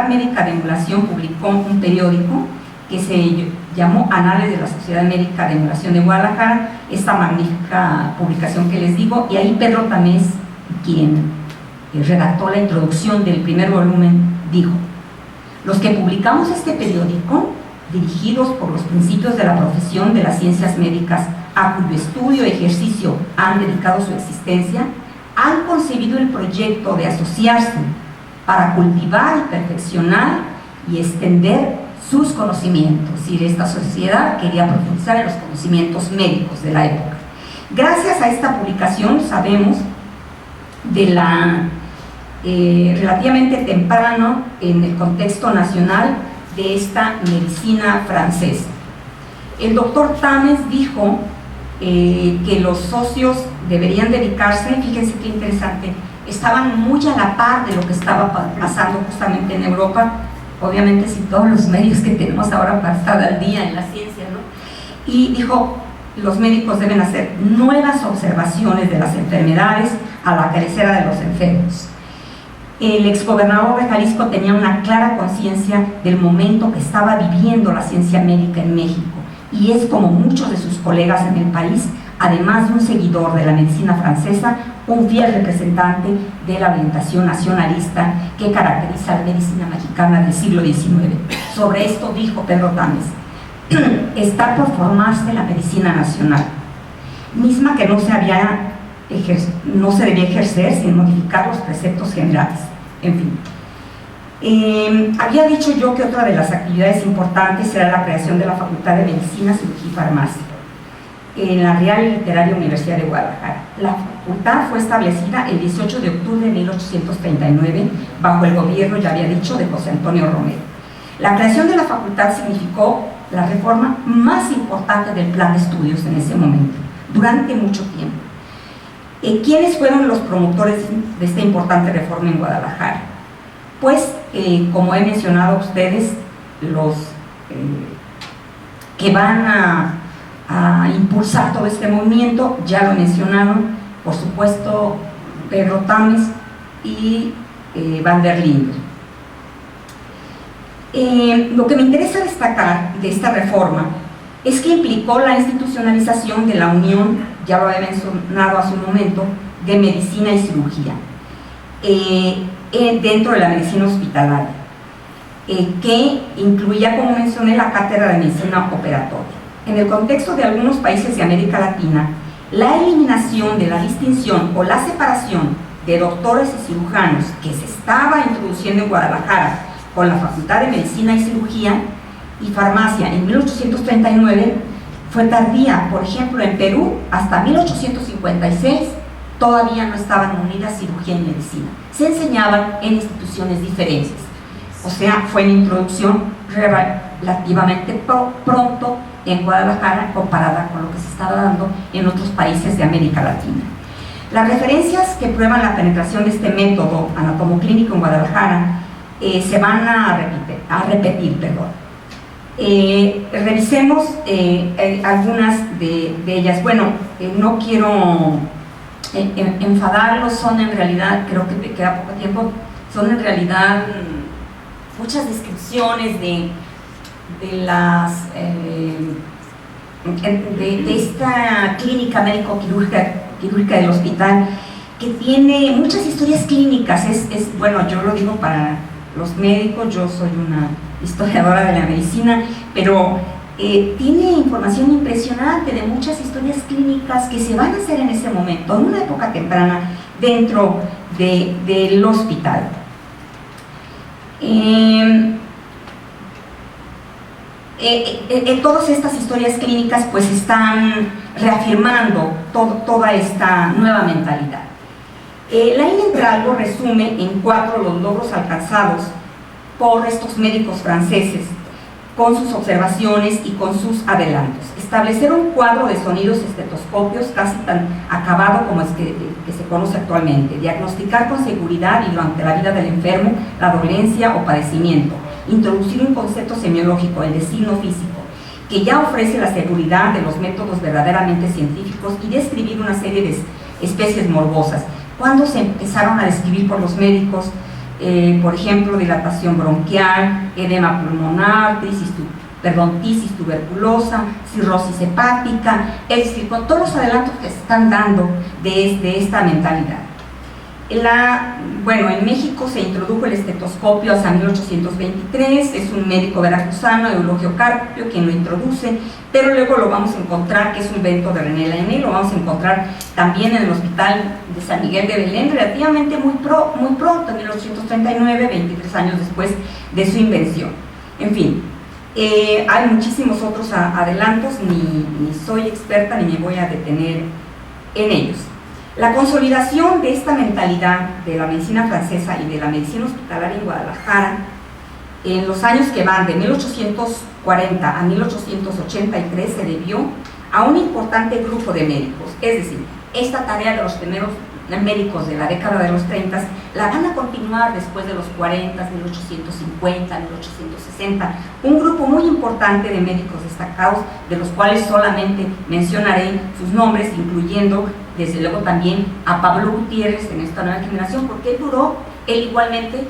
Médica de Emulación publicó un periódico que se llamó Anales de la Sociedad Médica de Emulación de Guadalajara, esta magnífica publicación que les digo, y ahí Pedro Tames, quien redactó la introducción del primer volumen, dijo: los que publicamos este periódico, dirigidos por los principios de la profesión de las ciencias médicas, a cuyo estudio y ejercicio han dedicado su existencia, han concebido el proyecto de asociarse para cultivar y perfeccionar y extender sus conocimientos. Y esta sociedad quería profundizar en los conocimientos médicos de la época. Gracias a esta publicación sabemos de la relativamente temprano en el contexto nacional de esta medicina francesa. El doctor Tames dijo que los socios deberían dedicarse, fíjense qué interesante, estaban muy a la par de lo que estaba pasando justamente en Europa, obviamente sin todos los medios que tenemos ahora para estar al día en la ciencia, ¿no? Y dijo: los médicos deben hacer nuevas observaciones de las enfermedades a la cabecera de los enfermos. El exgobernador de Jalisco tenía una clara conciencia del momento que estaba viviendo la ciencia médica en México, y es, como muchos de sus colegas en el país, además de un seguidor de la medicina francesa, un fiel representante de la orientación nacionalista que caracteriza a la medicina mexicana del siglo XIX. Sobre esto dijo Pedro Tames: está por formarse la medicina nacional, misma que no se debía ejercer sin modificar los preceptos generales. En fin, había dicho yo que otra de las actividades importantes era la creación de la Facultad de Medicina, Cirugía y Farmacia en la Real y Literaria Universidad de Guadalajara. La facultad fue establecida el 18 de octubre de 1839 bajo el gobierno, ya había dicho, de José Antonio Romero. La creación de la facultad significó la reforma más importante del plan de estudios en ese momento, durante mucho tiempo. ¿Quiénes fueron los promotores de esta importante reforma en Guadalajara? Pues, como he mencionado a ustedes, los que van a impulsar todo este movimiento, ya lo mencionaron, por supuesto, Pedro Tames y Van der Linde. Lo que me interesa destacar de esta reforma es que implicó la institucionalización de la unión, ya lo había mencionado hace un momento, de medicina y cirugía dentro de la medicina hospitalaria, que incluía, como mencioné, la cátedra de medicina operatoria. En el contexto de algunos países de América Latina, la eliminación de la distinción o la separación de doctores y cirujanos que se estaba introduciendo en Guadalajara con la Facultad de Medicina y Cirugía y Farmacia en 1839 fue tardía. Por ejemplo, en Perú, hasta 1856 todavía no estaban unidas cirugía y medicina, se enseñaban en instituciones diferentes. O sea, fue una introducción relativamente pronto en Guadalajara comparada con lo que se estaba dando en otros países de América Latina. Las referencias que prueban la penetración de este método anatomoclínico en Guadalajara se van a repetir. Revisemos algunas de ellas. Bueno, no quiero enfadarlos, son en realidad, creo que te queda poco tiempo, son en realidad muchas descripciones de esta clínica médico-quirúrgica del hospital, que tiene muchas historias clínicas. Bueno, yo lo digo para los médicos, yo soy una historiadora de la medicina, pero tiene información impresionante de muchas historias clínicas que se van a hacer en ese momento, en una época temprana, dentro del hospital. Todas estas historias clínicas pues están reafirmando toda esta nueva mentalidad. Laín Entralgo resume en 4 los logros alcanzados por estos médicos franceses con sus observaciones y con sus adelantos. Establecer un cuadro de sonidos estetoscopios casi tan acabado como es que se conoce actualmente. Diagnosticar con seguridad y durante la vida del enfermo la dolencia o padecimiento. Introducir un concepto semiológico, el de signo físico, que ya ofrece la seguridad de los métodos verdaderamente científicos y describir una serie de especies morbosas. Cuando se empezaron a describir por los médicos, por ejemplo, dilatación bronquial, edema pulmonar, tisis tuberculosa, cirrosis hepática, es decir, con todos los adelantos que se están dando de esta mentalidad. Bueno, en México se introdujo el estetoscopio hasta 1823, es un médico veracruzano, Eulogio Carpio, quien lo introduce, pero luego lo vamos a encontrar, que es un invento de René Laennec, lo vamos a encontrar también en el Hospital de San Miguel de Belén, relativamente muy pronto, en 1839, 23 años después de su invención. En fin, hay muchísimos otros adelantos, ni soy experta ni me voy a detener en ellos. La consolidación de esta mentalidad de la medicina francesa y de la medicina hospitalaria en Guadalajara en los años que van de 1840 a 1883 se debió a un importante grupo de médicos. Es decir, esta tarea de los primeros médicos de la década de los 30 la van a continuar después de los 40, 1850, 1860, un grupo muy importante de médicos destacados, de los cuales solamente mencionaré sus nombres, incluyendo desde luego también a Pablo Gutiérrez en esta nueva generación, porque él igualmente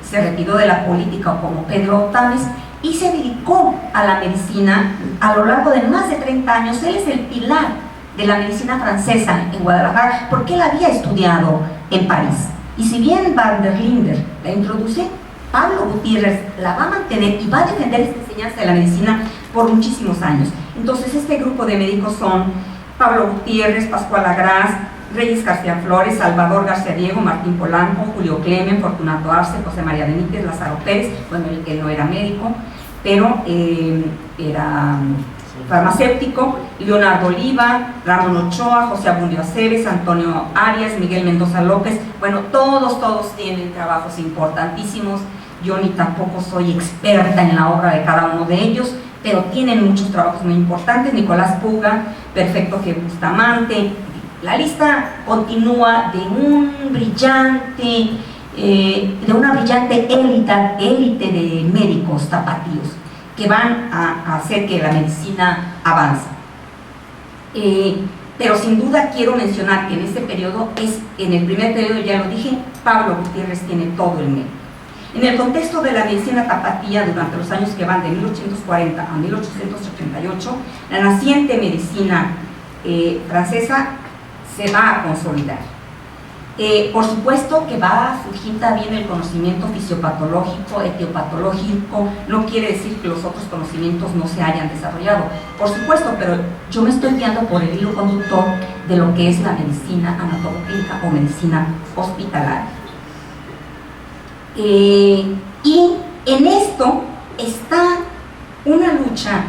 se retiró de la política como Pedro Otames y se dedicó a la medicina a lo largo de más de 30 años. Él es el pilar de la medicina francesa en Guadalajara, porque él había estudiado en París. Y si bien Van der Linder la introduce, Pablo Gutiérrez la va a mantener y va a defender esta enseñanza de la medicina por muchísimos años. Entonces este grupo de médicos son Pablo Gutiérrez, Pascual Agraz, Reyes García Flores, Salvador García Diego, Martín Polanco, Julio Clemen, Fortunato Arce, José María Benítez, Lázaro Pérez. Bueno, él no era médico, pero era farmacéutico, Leonardo Oliva, Ramón Ochoa, José Abundio Aceves, Antonio Arias, Miguel Mendoza López. Bueno, todos tienen trabajos importantísimos. Yo ni tampoco soy experta en la obra de cada uno de ellos, pero tienen muchos trabajos muy importantes. Nicolás Puga, Perfecto G. Bustamante. La lista continúa de una brillante élite de médicos tapatíos que van a hacer que la medicina avance. Pero sin duda quiero mencionar que en este periodo, en el primer periodo ya lo dije, Pablo Gutiérrez tiene todo el mérito. En el contexto de la medicina tapatía durante los años que van de 1840 a 1888, la naciente medicina francesa se va a consolidar. Por supuesto que va a surgir también el conocimiento fisiopatológico, etiopatológico. No quiere decir que los otros conocimientos no se hayan desarrollado, por supuesto, pero yo me estoy guiando por el hilo conductor de lo que es la medicina anatomoclínica o medicina hospitalaria. Y en esto está una lucha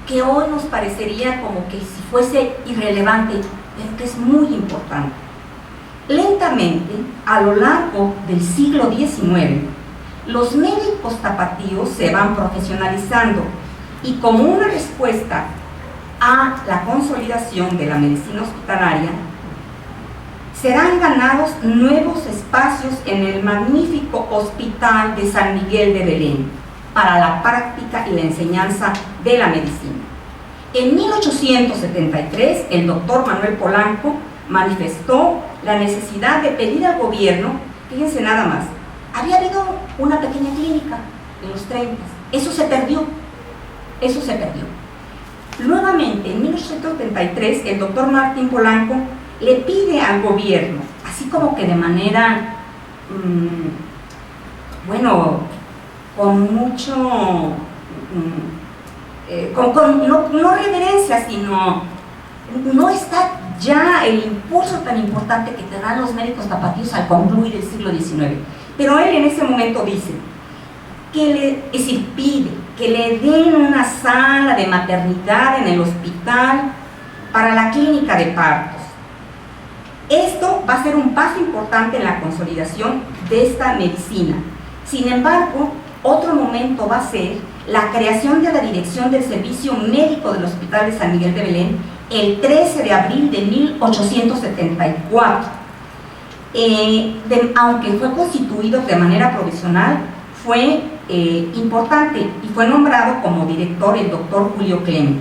que hoy nos parecería como que si fuese irrelevante, pero que es muy importante. Lentamente, a lo largo del siglo XIX, los médicos tapatíos se van profesionalizando y como una respuesta a la consolidación de la medicina hospitalaria, serán ganados nuevos espacios en el magnífico Hospital de San Miguel de Belén para la práctica y la enseñanza de la medicina. En 1873, el doctor Manuel Polanco manifestó la necesidad de pedir al gobierno, fíjense nada más, había habido una pequeña clínica en los 30, eso se perdió. Nuevamente, en 1873, el doctor Martín Polanco le pide al gobierno, así como que de manera, con mucho, no reverencia, sino no está ya el impulso tan importante que tendrán los médicos tapatíos al concluir el siglo XIX. Pero él en ese momento dice, pide que le den una sala de maternidad en el hospital para la clínica de partos. Esto va a ser un paso importante en la consolidación de esta medicina. Sin embargo, otro momento va a ser la creación de la Dirección del Servicio Médico del Hospital de San Miguel de Belén el 13 de abril de 1874. Aunque fue constituido de manera provisional, fue importante y fue nombrado como director el doctor Julio Clemente.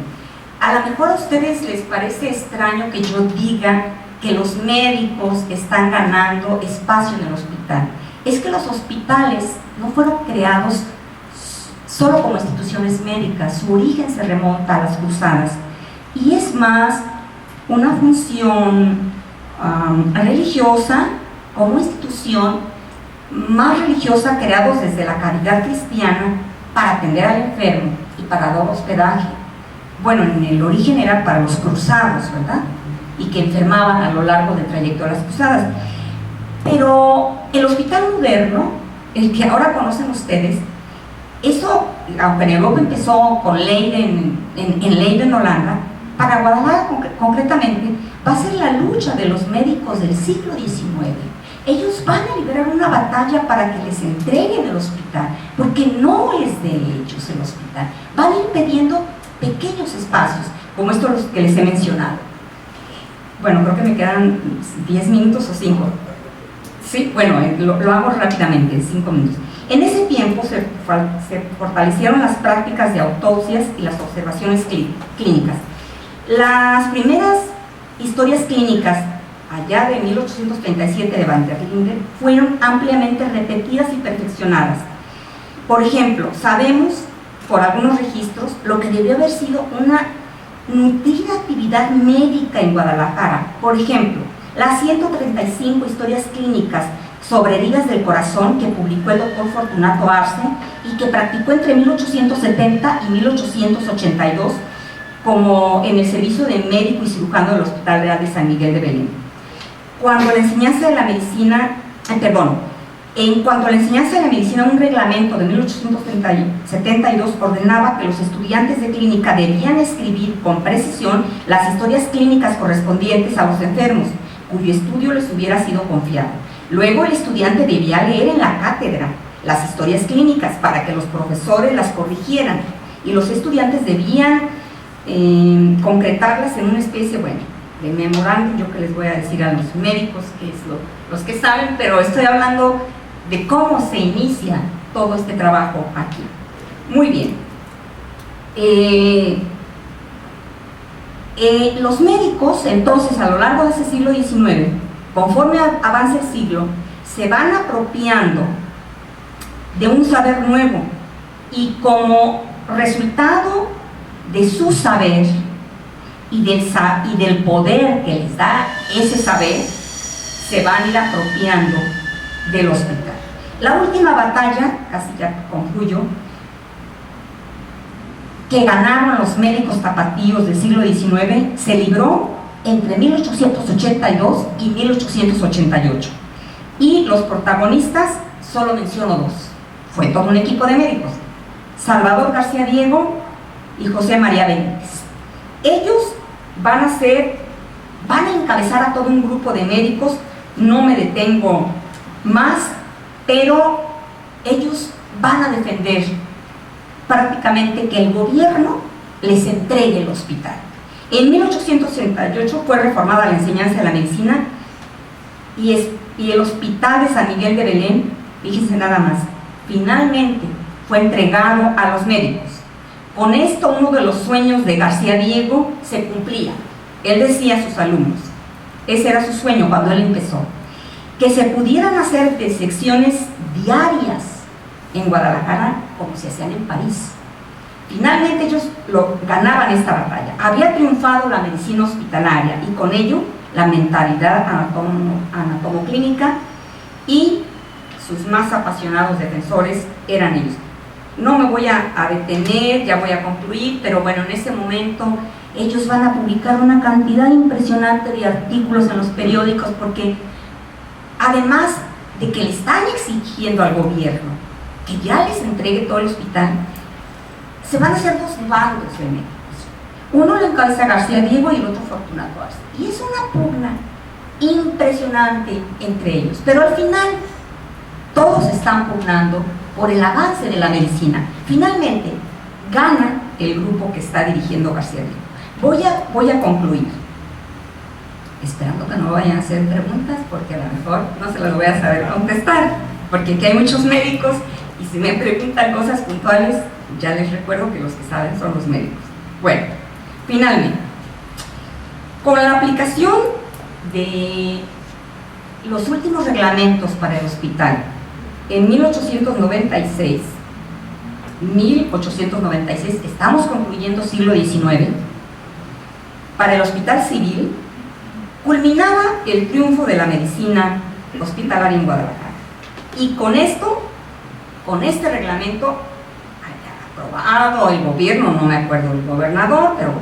A lo mejor a ustedes les parece extraño que yo diga que los médicos están ganando espacio en el hospital. Es que los hospitales no fueron creados solo como instituciones médicas, su origen se remonta a las cruzadas y es más una función religiosa, como institución más religiosa, creados desde la caridad cristiana para atender al enfermo y para dar hospedaje. Bueno, en el origen era para los cruzados, ¿verdad? Y que enfermaban a lo largo del trayecto de las cruzadas. Pero el hospital moderno, el que ahora conocen ustedes, eso, aunque en Europa empezó con Leiden, en Leiden, Holanda, para Guadalajara concretamente, va a ser la lucha de los médicos del siglo XIX. Ellos van a liberar una batalla para que les entreguen el hospital, porque no es de ellos el hospital. Van a ir pidiendo pequeños espacios, como estos los que les he mencionado. Bueno, creo que me quedan 10 minutos o 5. Sí, bueno, lo hago rápidamente, en 5 minutos. En ese tiempo se fortalecieron las prácticas de autopsias y las observaciones clínicas. Las primeras historias clínicas, allá de 1837 de Van der Linden, fueron ampliamente repetidas y perfeccionadas. Por ejemplo, sabemos por algunos registros lo que debió haber sido una nutrida actividad médica en Guadalajara. Por ejemplo, las 135 historias clínicas sobre heridas del corazón que publicó el doctor Fortunato Arce y que practicó entre 1870 y 1882 como en el servicio de médico y cirujano del Hospital Real de San Miguel de Belén. En cuanto a la enseñanza de la medicina, un reglamento de 1872 ordenaba que los estudiantes de clínica debían escribir con precisión las historias clínicas correspondientes a los enfermos, cuyo estudio les hubiera sido confiado. Luego el estudiante debía leer en la cátedra las historias clínicas para que los profesores las corrigieran y los estudiantes debían concretarlas en una especie, de memorándum. Yo que les voy a decir a los médicos, que es los que saben, pero estoy hablando de cómo se inicia todo este trabajo aquí. Muy bien. Los médicos, entonces, a lo largo de ese siglo XIX, conforme avance el siglo, se van apropiando de un saber nuevo y como resultado de su saber y del poder que les da ese saber, se van a ir apropiando del hospital. La última batalla, casi ya concluyo, que ganaron los médicos tapatíos del siglo XIX se libró entre 1882 y 1888. Y los protagonistas, solo menciono 2. Fue todo un equipo de médicos: Salvador García Diego y José María Benítez. Ellos van a encabezar a todo un grupo de médicos. No me detengo más, pero ellos van a defender prácticamente que el gobierno les entregue el hospital. En 1868 fue reformada la enseñanza de la medicina y el hospital de San Miguel de Belén, fíjense nada más, finalmente fue entregado a los médicos. Con esto, uno de los sueños de García Diego se cumplía. Él decía a sus alumnos: ese era su sueño cuando él empezó, que se pudieran hacer disecciones diarias en Guadalajara como se hacían en París. Finalmente ellos ganaban esta batalla. Había triunfado la medicina hospitalaria y con ello la mentalidad anatomoclínica, y sus más apasionados defensores eran ellos. No me voy a detener, ya voy a concluir, pero bueno, en ese momento ellos van a publicar una cantidad impresionante de artículos en los periódicos, porque además de que le están exigiendo al gobierno que ya les entregue todo el hospital, se van a hacer dos bandos de médicos. Uno lo encabeza García Diego y el otro Fortunato Arce. Y es una pugna impresionante entre ellos. Pero al final, todos están pugnando por el avance de la medicina. Finalmente, gana el grupo que está dirigiendo García Diego. Voy a concluir, esperando que no vayan a hacer preguntas, porque a lo mejor no se las voy a saber contestar, porque aquí hay muchos médicos y si me preguntan cosas puntuales, ya les recuerdo que los que saben son los médicos. Bueno, finalmente, con la aplicación de los últimos reglamentos para el hospital en 1896, estamos concluyendo siglo XIX, para el hospital civil, culminaba el triunfo de la medicina hospitalaria en Guadalajara. Y con este reglamento aprobado el gobierno, no me acuerdo del gobernador, pero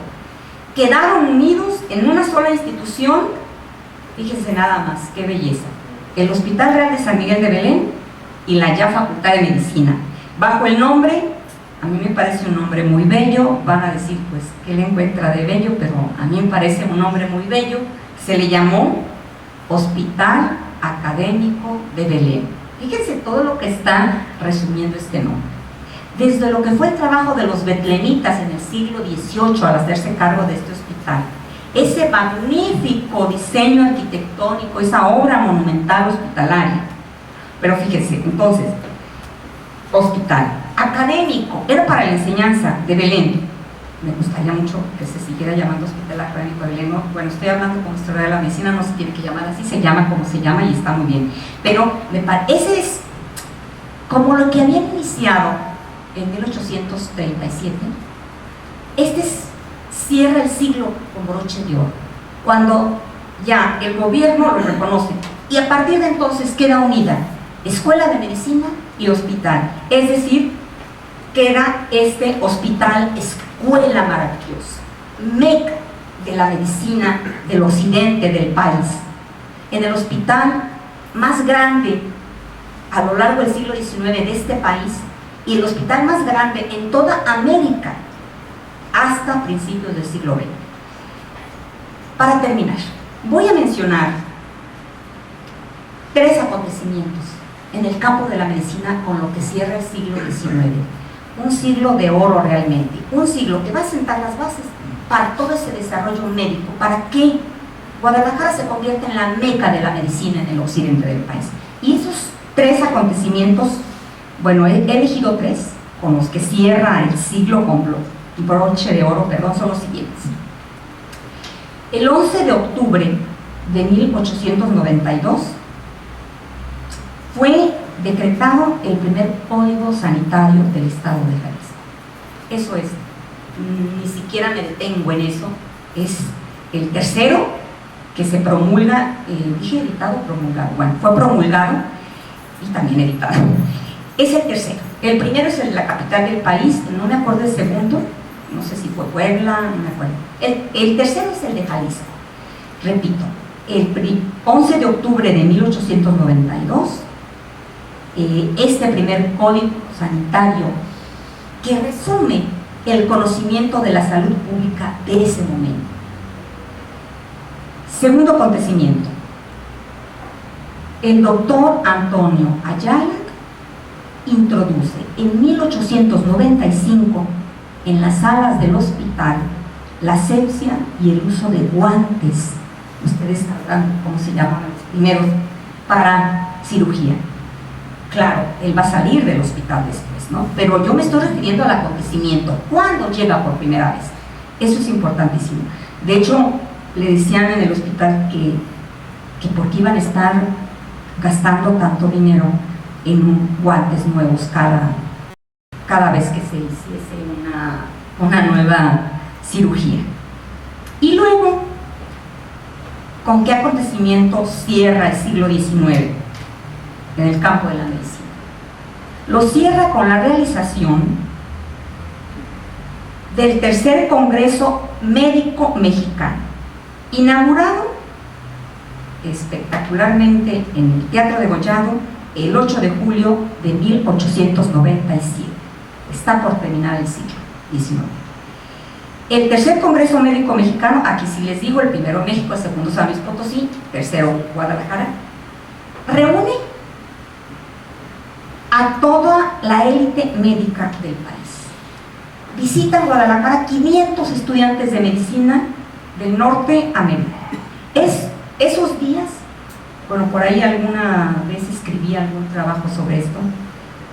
quedaron unidos en una sola institución. Fíjense nada más, qué belleza: el Hospital Real de San Miguel de Belén y la ya Facultad de Medicina, bajo el nombre, a mí me parece un nombre muy bello, van a decir pues qué le encuentra de bello, pero a mí me parece un nombre muy bello, se le llamó Hospital Académico de Belén. Fíjense todo lo que está resumiendo este nombre. Desde lo que fue el trabajo de los betlemitas en el siglo XVIII al hacerse cargo de este hospital, ese magnífico diseño arquitectónico, esa obra monumental hospitalaria. Pero fíjense, entonces, hospital académico, era para la enseñanza de Belén. Me gustaría mucho que se siguiera llamando Hospital Académico de Belén. Bueno, estoy hablando como historia de la medicina, no se tiene que llamar así, se llama como se llama y está muy bien. Pero ese es como lo que habían iniciado en 1837. Cierra el siglo con broche de oro, cuando ya el gobierno lo reconoce, y a partir de entonces queda unida Escuela de Medicina y Hospital, es decir, queda este hospital escuela maravillosa, meca de la medicina del occidente del país, en el hospital más grande a lo largo del siglo XIX de este país y el hospital más grande en toda América hasta principios del siglo XX. Para terminar, voy a mencionar 3 acontecimientos en el campo de la medicina con lo que cierra el siglo XIX. Un siglo de oro realmente, un siglo que va a sentar las bases para todo ese desarrollo médico, para que Guadalajara se convierta en la meca de la medicina en el occidente del país. Y esos 3 acontecimientos, bueno, he elegido 3 con los que cierra el siglo con broche de oro, son los siguientes. El 11 de octubre de 1892 fue decretado el primer código sanitario del estado de Jalisco. Eso es, ni siquiera me detengo en eso, es el tercero que se promulga, dije editado o promulgado, bueno, fue promulgado y también editado. Es el tercero. El primero es en la capital del país, no me acuerdo el segundo, no sé si fue Puebla, no me acuerdo. El tercero es el de Jalisco. Repito, el 11 de octubre de 1892, este primer código sanitario que resume el conocimiento de la salud pública de ese momento. Segundo acontecimiento, el doctor Antonio Ayala introduce en 1895 en las salas del hospital la asepsia y el uso de guantes. Ustedes sabrán cómo se llaman los primeros para cirugía. Claro, él va a salir del hospital después, ¿no? Pero yo me estoy refiriendo al acontecimiento. ¿Cuándo llega por primera vez? Eso es importantísimo. De hecho, le decían en el hospital que que por qué iban a estar gastando tanto dinero en guantes nuevos cada vez que se hiciese una nueva cirugía. Y luego, ¿con qué acontecimiento cierra el siglo XIX en el campo de la medicina? Lo cierra con la realización del tercer Congreso Médico Mexicano, inaugurado espectacularmente en el Teatro Degollado el 8 de julio de 1897. Está por terminar el siglo XIX. El tercer Congreso Médico Mexicano, aquí sí les digo, el primero México, el segundo San Luis Potosí, tercero Guadalajara, reúne a toda la élite médica del país. Visitan Guadalajara 500 estudiantes de medicina del norte a América. Esos días, bueno, por ahí alguna vez escribí algún trabajo sobre esto,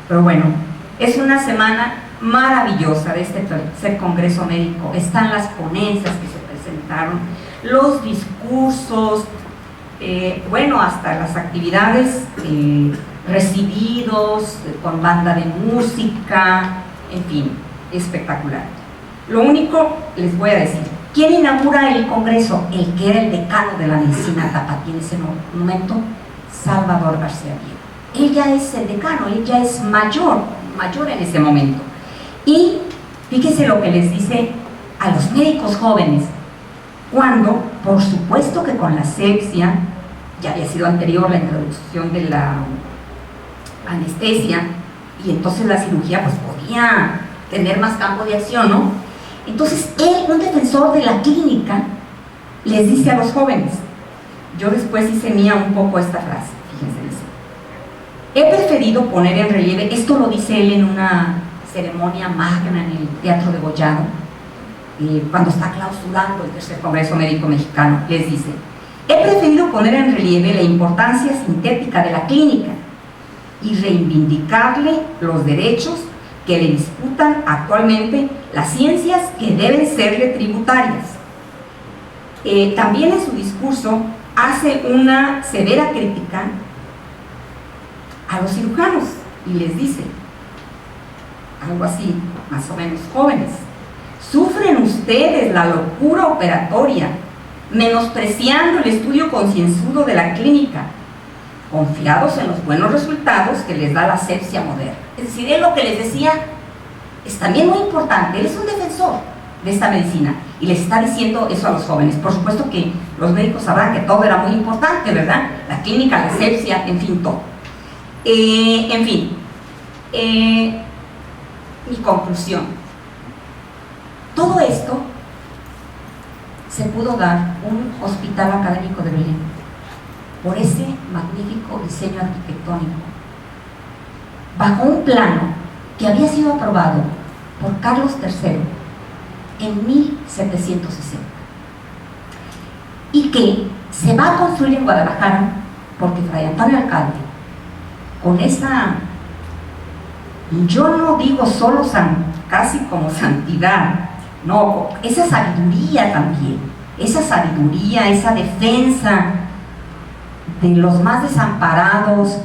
pero bueno, es una semana maravillosa de este tercer Congreso Médico. Están las ponencias que se presentaron, los discursos, bueno, hasta las actividades recibidos con banda de música, en fin, espectacular. Lo único, les voy a decir, ¿quién inaugura el Congreso? El que era el decano de la medicina tapatía en ese momento, Salvador García Viera. Él ya es el decano, él ya es mayor en ese momento. Y fíjense lo que les dice a los médicos jóvenes, cuando, por supuesto que con la asepsia, ya había sido anterior la introducción de la anestesia, y entonces la cirugía pues podía tener más campo de acción, ¿no? Entonces él, un defensor de la clínica, les dice a los jóvenes, yo después hice mía un poco esta frase, fíjense, dice, he preferido poner en relieve, esto lo dice él en una ceremonia magna en el Teatro Degollado, cuando está clausurando el tercer Congreso Médico Mexicano, les dice, he preferido poner en relieve la importancia sintética de la clínica y reivindicarle los derechos que le disputan actualmente las ciencias que deben serle tributarias. También en su discurso hace una severa crítica a los cirujanos y les dice algo así, más o menos, jóvenes, sufren ustedes la locura operatoria, menospreciando el estudio concienzudo de la clínica, confiados en los buenos resultados que les da la asepsia moderna. Es decir, él lo que les decía es también muy importante, él es un defensor de esta medicina y les está diciendo eso a los jóvenes. Por supuesto que los médicos sabrán que todo era muy importante, ¿verdad? La clínica, la asepsia, en fin, todo. En fin, mi conclusión, todo esto se pudo dar un hospital académico de Belén por ese magnífico diseño arquitectónico, bajo un plano que había sido aprobado por Carlos III en 1760 y que se va a construir en Guadalajara porque Fray Antonio Alcalde, con esa, yo no digo solo casi como santidad, no, esa sabiduría también, esa defensa de los más desamparados,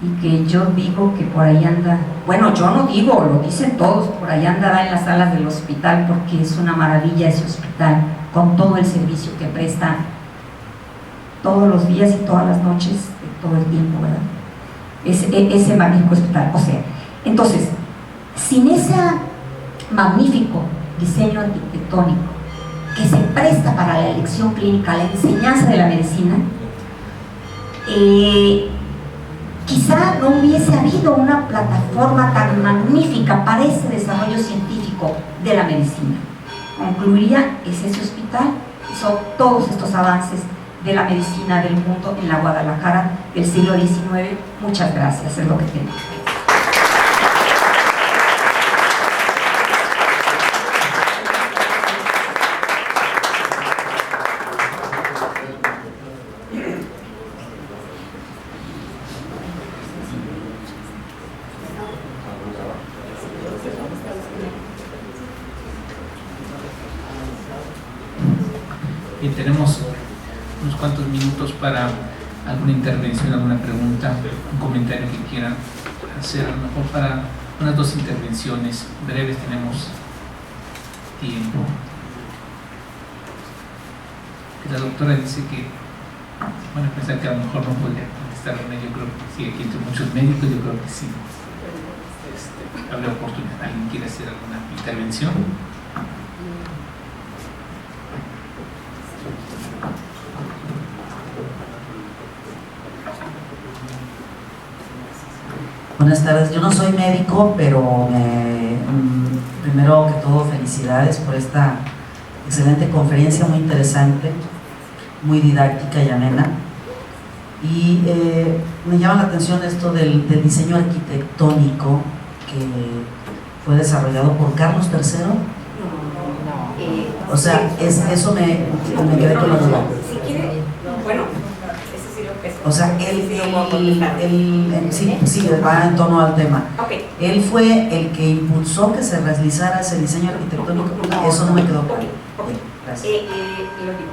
y que yo digo que por ahí anda, bueno, yo no digo, lo dicen todos, por ahí andará en las salas del hospital porque es una maravilla ese hospital, con todo el servicio que presta todos los días y todas las noches, todo el tiempo, ¿verdad? Ese magnífico hospital. O sea, entonces, sin ese magnífico diseño arquitectónico que se presta para la elección clínica, la enseñanza de la medicina, quizá no hubiese habido una plataforma tan magnífica para ese desarrollo científico de la medicina. Concluiría, es ese hospital, son todos estos avances de la medicina del mundo en la Guadalajara del siglo XIX. Muchas gracias, es lo que tengo. Y tenemos unos cuantos minutos para alguna intervención, alguna pregunta, un comentario que quieran hacer, a lo mejor para unas 2 intervenciones breves, tenemos tiempo. La doctora dice que, bueno, pensar que a lo mejor no podría contestar, yo creo que sí, aquí entre muchos médicos, yo creo que sí. Habrá oportunidad. ¿Alguien quiere hacer alguna intervención? Buenas tardes, yo no soy médico, pero primero que todo felicidades por esta excelente conferencia, muy interesante, muy didáctica y amena. Y me llama la atención esto del diseño arquitectónico que fue desarrollado por Carlos III. O sea, eso me quedé con la duda. Si quiere, bueno, eso sí lo que es. O sea, sí, va en torno al tema. Okay. Él fue el que impulsó que se realizara ese diseño arquitectónico. Eso no me quedó claro. Okay. Gracias. Lo digo.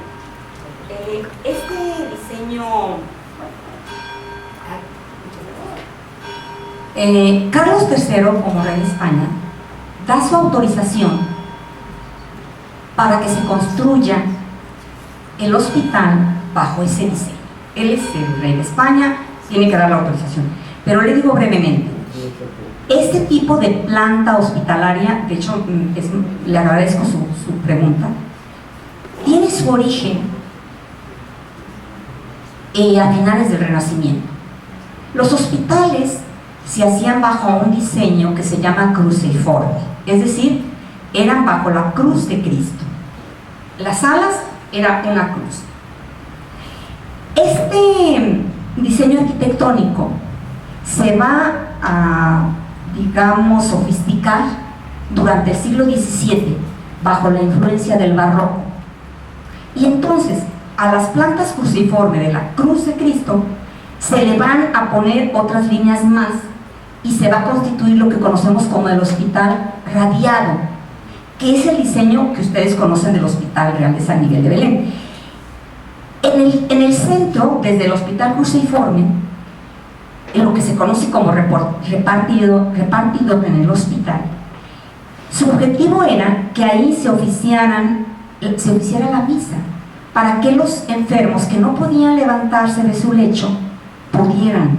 Este diseño... Carlos III, como rey de España, da su autorización para que se construya el hospital bajo ese diseño. Él es el rey de España, tiene que dar la autorización. Pero le digo brevemente, este tipo de planta hospitalaria, de hecho le agradezco su pregunta, tiene su origen a finales del Renacimiento. Los hospitales se hacían bajo un diseño que se llama cruciforme, es decir, eran bajo la cruz de Cristo. Las alas era una cruz. Este diseño arquitectónico se va a, digamos, sofisticar durante el siglo XVII bajo la influencia del barroco. Y entonces a las plantas cruciforme de la cruz de Cristo se le van a poner otras líneas más y se va a constituir lo que conocemos como el hospital radiado, que es el diseño que ustedes conocen del Hospital Real de San Miguel de Belén. En el centro, desde el hospital cruciforme, en lo que se conoce como repartido en el hospital, su objetivo era que ahí se oficiara la misa, para que los enfermos que no podían levantarse de su lecho pudieran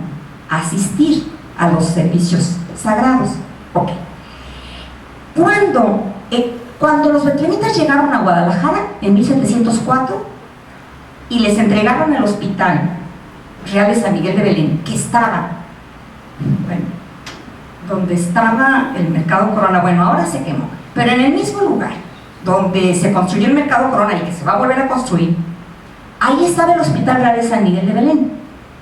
asistir a los servicios sagrados. Okay. Cuando los betlemitas llegaron a Guadalajara en 1704 y les entregaron el Hospital Real de San Miguel de Belén, que estaba, bueno, donde estaba el Mercado Corona, bueno, ahora se quemó, pero en el mismo lugar donde se construyó el Mercado Corona y que se va a volver a construir, ahí estaba el Hospital Real de San Miguel de Belén.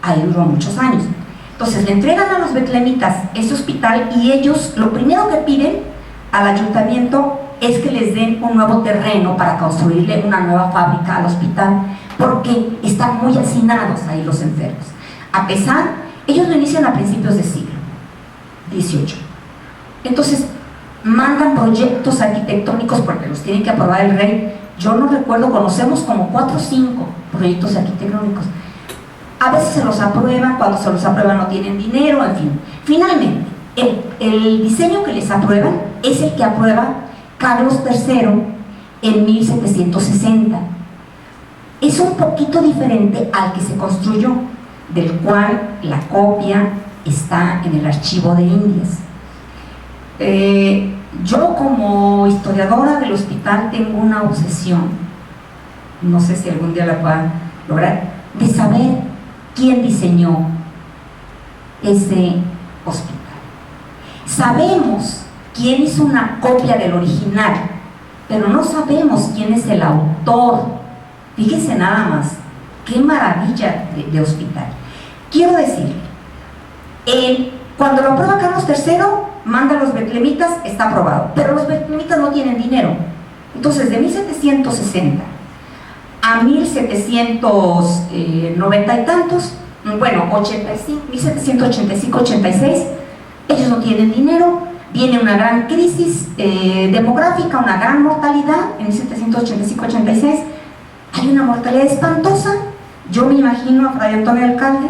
Ahí duró muchos años. Entonces le entregan a los betlemitas ese hospital y ellos lo primero que piden al ayuntamiento es que les den un nuevo terreno para construirle una nueva fábrica al hospital, porque están muy hacinados ahí los enfermos. A pesar, ellos lo inician a principios del siglo XVIII. Entonces mandan proyectos arquitectónicos porque los tiene que aprobar el rey. Yo no recuerdo, conocemos como 4 o 5 proyectos arquitectónicos. A veces se los aprueban, cuando se los aprueban no tienen dinero, en fin. Finalmente, el diseño que les aprueban es el que aprueba Carlos III en 1760. Es un poquito diferente al que se construyó, del cual la copia está en el Archivo de Indias. Yo, como historiadora del hospital, tengo una obsesión, no sé si algún día la puedan lograr, de saber quién diseñó ese hospital. Sabemos quién hizo una copia del original, pero no sabemos quién es el autor. Fíjense nada más, qué maravilla de hospital. Quiero decir, cuando lo aprueba Carlos III, manda a los betlemitas, está aprobado, pero los betlemitas no tienen dinero. Entonces, de 1760 a 1790 y tantos, bueno, 1785-86, ellos no tienen dinero, viene una gran crisis demográfica, una gran mortalidad en 1785-86, hay una mortalidad espantosa, Yo me imagino a Fray Antonio Alcalde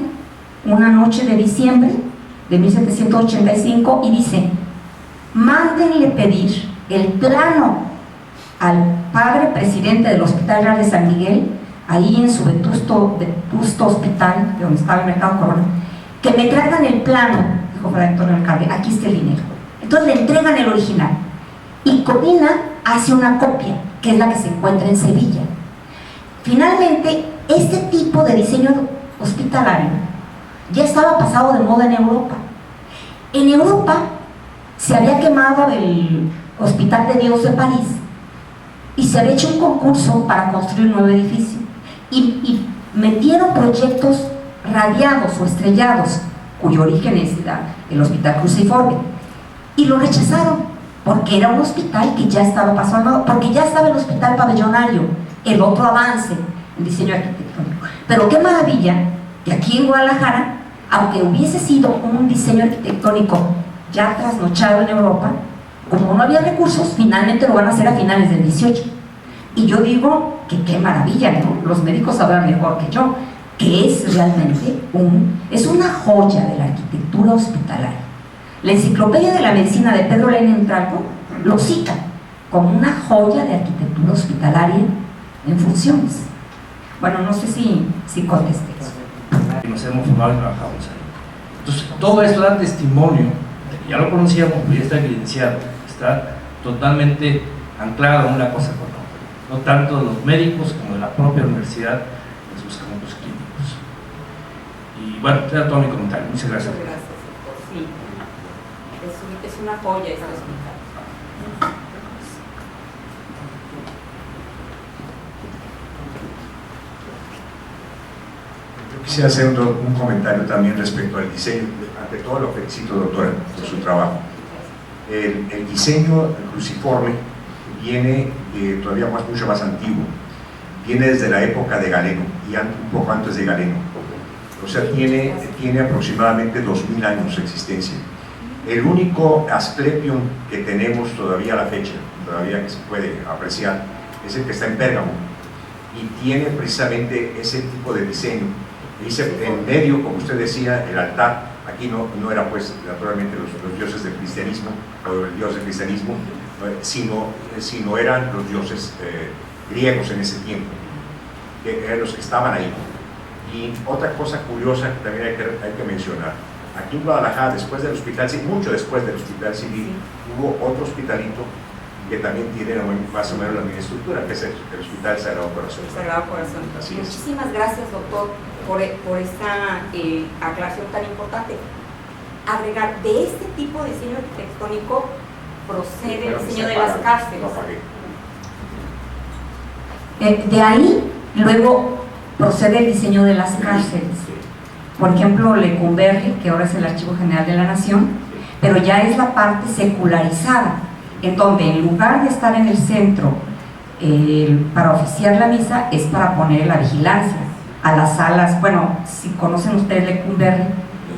una noche de diciembre de 1785 y dice: mándenle pedir el plano al padre presidente del Hospital Real de San Miguel, ahí en su vetusto hospital, de donde estaba el Mercado Corona, que me traigan el plano, dijo Fray Antonio Alcalde, aquí está el dinero. Entonces le entregan el original y Codina hace una copia, que es la que se encuentra en Sevilla. Finalmente, este tipo de diseño hospitalario ya estaba pasado de moda en Europa. En Europa se había quemado el Hospital de Dios de París y se había hecho un concurso para construir un nuevo edificio y metieron proyectos radiados o estrellados cuyo origen es el Hospital Cruciforme, y lo rechazaron porque era un hospital que ya estaba pasado al modo, porque ya estaba el Hospital Pabellonario, el otro avance en diseño arquitectónico. Pero qué maravilla que aquí en Guadalajara, aunque hubiese sido un diseño arquitectónico ya trasnochado en Europa, como no había recursos, finalmente lo van a hacer a finales del 18. Y yo digo que qué maravilla, ¿no? Los médicos sabrán mejor que yo, que es realmente es una joya de la arquitectura hospitalaria. La Enciclopedia de la Medicina de Pedro Lenin Entralgo lo cita como una joya de arquitectura hospitalaria en funciones. Bueno, no sé si contesté eso. Nos hemos formado y trabajamos ahí. Entonces, todo esto da testimonio, ya lo conocíamos, pero ya está evidenciado, está totalmente anclado una cosa con otra, no tanto de los médicos como de la propia universidad en sus campos clínicos. Y bueno, era todo mi comentario. Muchas gracias. Muchas gracias, doctor. Sí, es una joya este hospital. Quisiera hacer un comentario también respecto al diseño. Ante todo lo felicito, doctora, por su trabajo. El diseño cruciforme viene todavía mucho más antiguo. Viene desde la época de Galeno y un poco antes de Galeno. O sea, tiene aproximadamente 2000 años de existencia. El único Asclepion que tenemos todavía a la fecha, todavía que se puede apreciar, es el que está en Pérgamo y tiene precisamente ese tipo de diseño. Dice en medio, como usted decía, el altar. Aquí no era pues naturalmente los dioses del cristianismo o el dios del cristianismo, sino eran los dioses griegos en ese tiempo, que eran los que estaban ahí. Y otra cosa curiosa que también hay que mencionar: aquí en Guadalajara, después del hospital, mucho después del hospital civil, hubo otro hospitalito que también tiene más o menos la misma estructura, que es el Hospital Sagrado Corazón. Sagrado Corazón. Así es. Muchísimas gracias, doctor, por esta aclaración tan importante. Agregar, de este tipo de diseño arquitectónico procede el diseño de las cárceles. De ahí, luego, procede el diseño de las cárceles. Por ejemplo, Lecumberri, que ahora es el Archivo General de la Nación, pero ya es la parte secularizada, en donde en lugar de estar en el centro para oficiar la misa, es para poner la vigilancia a las salas. Bueno, si conocen ustedes Lecumberri,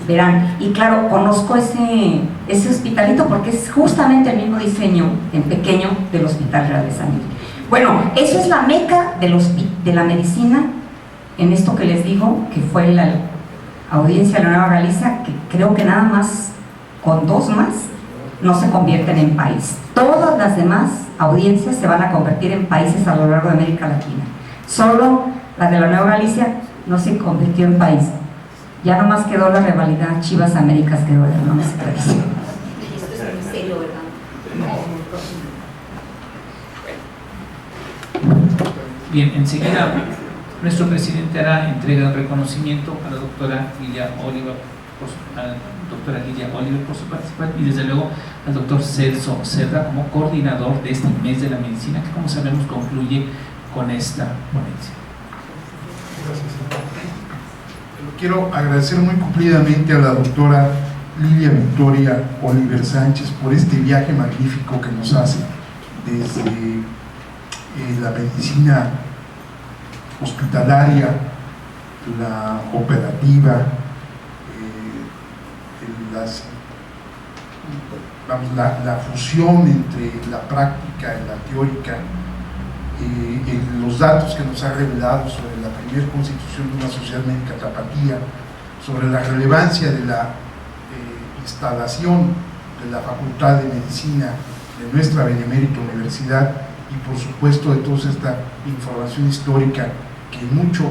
verán. Y claro, conozco ese hospitalito porque es justamente el mismo diseño en pequeño del Hospital Real de San Miguel. Bueno, eso es la meca de la medicina, en esto que les digo, que fue la audiencia de la Nueva Galicia, que creo que nada más con 2 más no se convierten en país. Todas las demás audiencias se van a convertir en países a lo largo de América Latina. Solo la de la Nueva Galicia no se convirtió en país. Ya nomás quedó la rivalidad Chivas Américas, quedó la no se tradición. Esto es muy serio, ¿verdad? Bien, enseguida nuestro presidente hará entrega de reconocimiento a la doctora Lilia Oliver por su participación, y desde luego al doctor Celso Cerda como coordinador de este mes de la medicina, que como sabemos concluye con esta ponencia. Quiero agradecer muy cumplidamente a la doctora Lilia Victoria Oliver Sánchez por este viaje magnífico que nos hace desde la medicina hospitalaria, la operativa, la fusión entre la práctica y la teórica, los datos que nos ha revelado sobre la primera constitución de una sociedad médica tapatía, sobre la relevancia de la instalación de la Facultad de Medicina de nuestra benemérita universidad y por supuesto de toda esta información histórica que mucho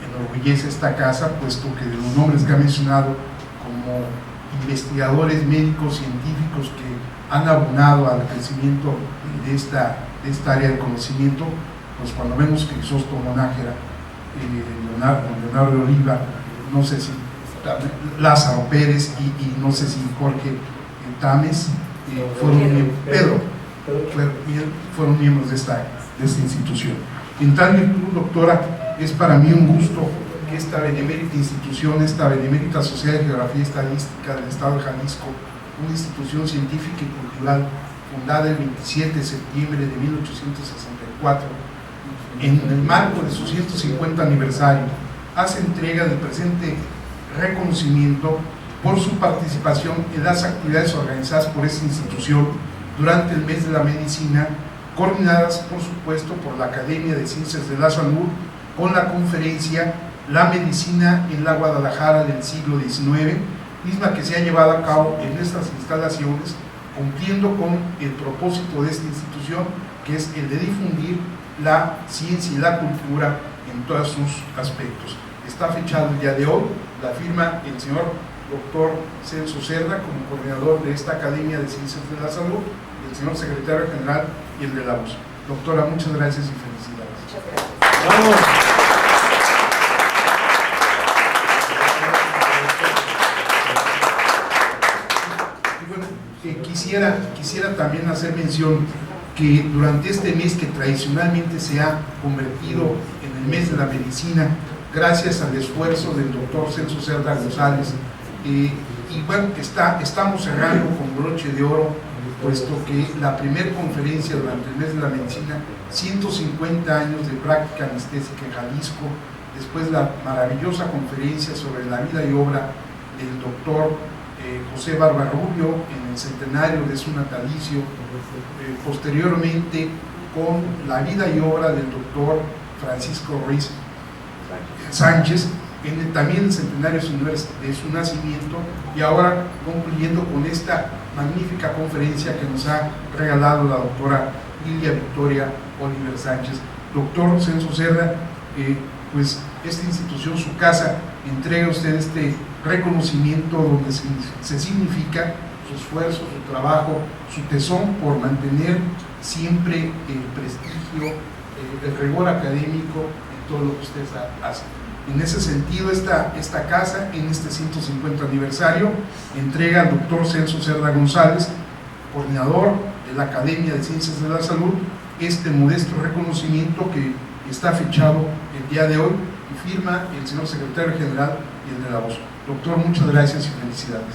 enorgullece esta casa, puesto que de los nombres que ha mencionado como investigadores médicos científicos que han abonado al crecimiento de esta área de conocimiento, pues cuando vemos Crisóstomo Nájera, Leonardo de Oliva, no sé si Lázaro Pérez y no sé si Jorge Tames fueron miembros de esta institución. En tal virtud, doctora, es para mí un gusto que esta benemérita institución, esta benemérita Sociedad de Geografía y Estadística del Estado de Jalisco, una institución científica y cultural fundada el 27 de septiembre de 1864, en el marco de su 150 aniversario, hace entrega del presente reconocimiento por su participación en las actividades organizadas por esta institución durante el mes de la medicina, coordinadas por supuesto por la Academia de Ciencias de la Salud, con la conferencia La Medicina en la Guadalajara del siglo XIX, misma que se ha llevado a cabo en estas instalaciones, cumpliendo con el propósito de esta institución, que es el de difundir la ciencia y la cultura en todos sus aspectos. Está fechado el día de hoy, la firma el señor doctor Celso Cerda como coordinador de esta Academia de Ciencias de la Salud, el señor secretario general y el de la voz. Doctora, muchas gracias y felicidades. Muchas gracias. ¡Vamos! Y bueno, quisiera también hacer mención que durante este mes que tradicionalmente se ha convertido en el mes de la medicina, gracias al esfuerzo del doctor Celso Cerda González, y bueno, estamos cerrando con broche de oro, puesto que la primera conferencia durante el mes de la medicina, 150 años de práctica anestésica en Jalisco, después la maravillosa conferencia sobre la vida y obra del doctor José Barbarrubio en el centenario de su natalicio, posteriormente con la vida y obra del doctor Francisco Ruiz Sánchez, también el centenario de su nacimiento, y ahora concluyendo con esta magnífica conferencia que nos ha regalado la doctora Lilia Victoria Oliver Sánchez. Doctor Celso Cerda, pues esta institución, su casa, entrega a usted este reconocimiento donde se significa su esfuerzo, su trabajo, su tesón por mantener siempre el prestigio, el rigor académico en todo lo que usted hace. En ese sentido, esta casa, en este 150 aniversario, entrega al doctor Celso Cerda González, coordinador de la Academia de Ciencias de la Salud, este modesto reconocimiento que está fechado el día de hoy y firma el señor secretario general y el de la voz. Doctor, muchas gracias y felicidades.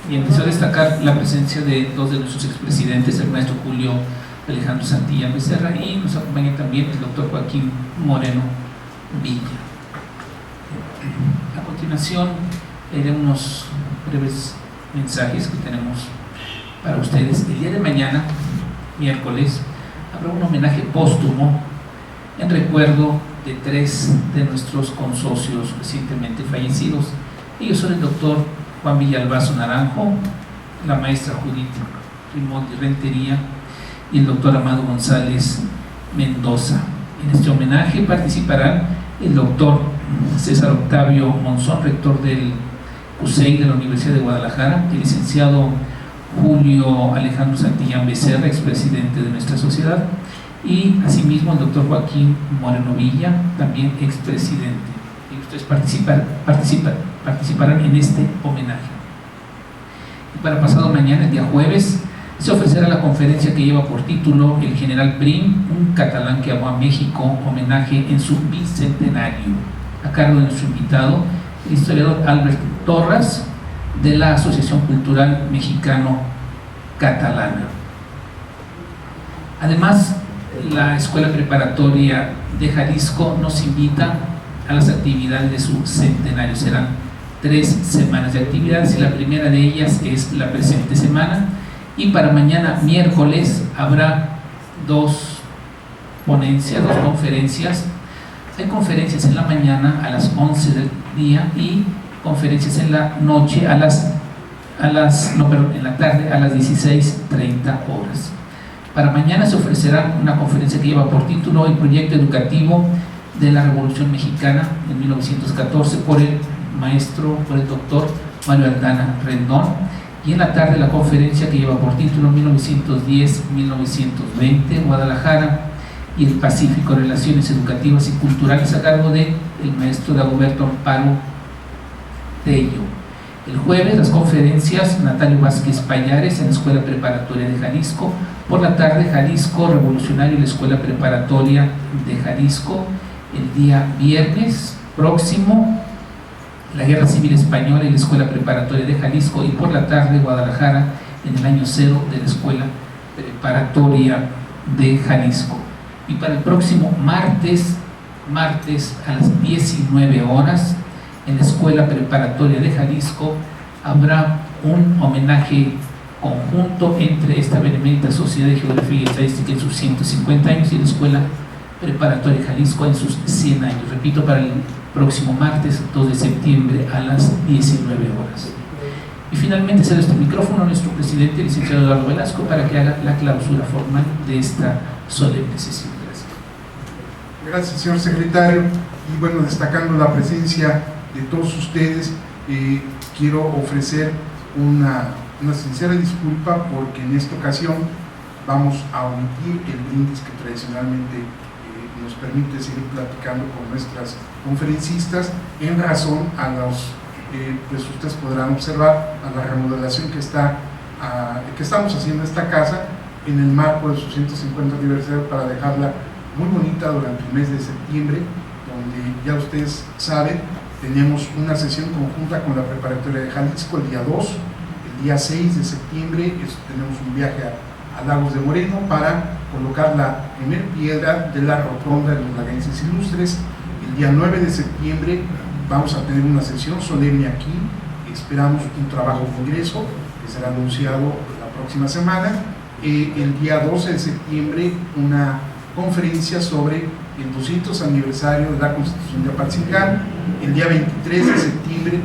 Bien, deseo destacar la presencia de dos de nuestros expresidentes, el maestro Julio Alejandro Santillán Becerra, y nos acompaña también el doctor Joaquín Moreno Villa. A continuación, leeré unos breves mensajes que tenemos para ustedes. El día de mañana, miércoles, habrá un homenaje póstumo en recuerdo de 3 de nuestros consocios recientemente fallecidos. Ellos son el doctor Juan Villalbazo Naranjo, la maestra Judith Rimondi Rentería y el doctor Amado González Mendoza. En este homenaje participarán el doctor César Octavio Monzón, rector del CUSEI de la Universidad de Guadalajara, el licenciado Julio Alejandro Santillán Becerra, expresidente de nuestra sociedad, y asimismo el doctor Joaquín Moreno Villa, también expresidente. Y ustedes participarán en este homenaje. Y para pasado mañana, el día jueves, se ofrecerá la conferencia que lleva por título El General Prim, un catalán que amó a México, homenaje en su bicentenario, a cargo de nuestro invitado, el historiador Albert Torras, de la Asociación Cultural Mexicano-Catalana. Además, la Escuela Preparatoria de Jalisco nos invita a las actividades de su centenario. Serán 3 semanas de actividades y la primera de ellas es la presente semana, y para mañana miércoles habrá 2 ponencias, 2 conferencias. Hay conferencias en la mañana a las 11 del día y conferencias en la noche en la tarde a las 16:30 horas. Para mañana se ofrecerá una conferencia que lleva por título El proyecto educativo de la Revolución Mexicana en 1914 por el doctor Mario Aldana Rendón, y en la tarde la conferencia que lleva por título 1910-1920 Guadalajara y el Pacífico, Relaciones Educativas y Culturales, a cargo del maestro Dagoberto Amparo Tello. El jueves las conferencias Natalio Vázquez Payares en la Escuela Preparatoria de Jalisco, por la tarde Jalisco Revolucionario y la Escuela Preparatoria de Jalisco. El día viernes próximo la Guerra Civil Española y la Escuela Preparatoria de Jalisco, y por la tarde Guadalajara en el año 0 de la Escuela Preparatoria de Jalisco. Y para el próximo martes a las 19 horas en la Escuela Preparatoria de Jalisco habrá un homenaje conjunto entre esta Benemérita Sociedad de Geografía y Estadística en sus 150 años y la Escuela Preparatoria de Jalisco en sus 100 años. Repito, para el próximo martes 2 de septiembre a las 19 horas. Y finalmente cedo este micrófono a nuestro presidente, licenciado Eduardo Velasco, para que haga la clausura formal de esta solemne sesión. Gracias. Gracias, señor secretario. Y bueno, destacando la presencia de todos ustedes, quiero ofrecer una sincera disculpa porque en esta ocasión vamos a omitir el brindis que tradicionalmente nos permite seguir platicando con nuestras conferencistas en razón a los, pues ustedes podrán observar, a la remodelación que estamos haciendo esta casa en el marco de su 150 aniversario, para dejarla muy bonita durante el mes de septiembre, donde ya ustedes saben, tenemos una sesión conjunta con la Preparatoria de Jalisco el día 2, el día 6 de septiembre tenemos un viaje a Lagos de Moreno para colocar la primera piedra de la rotonda de los laguenses ilustres. El día 9 de septiembre vamos a tener una sesión solemne aquí, esperamos un trabajo de ingreso que será anunciado la próxima semana. El día 12 de septiembre una conferencia sobre el 200 aniversario de la Constitución de Apatzingán. El día 23 de septiembre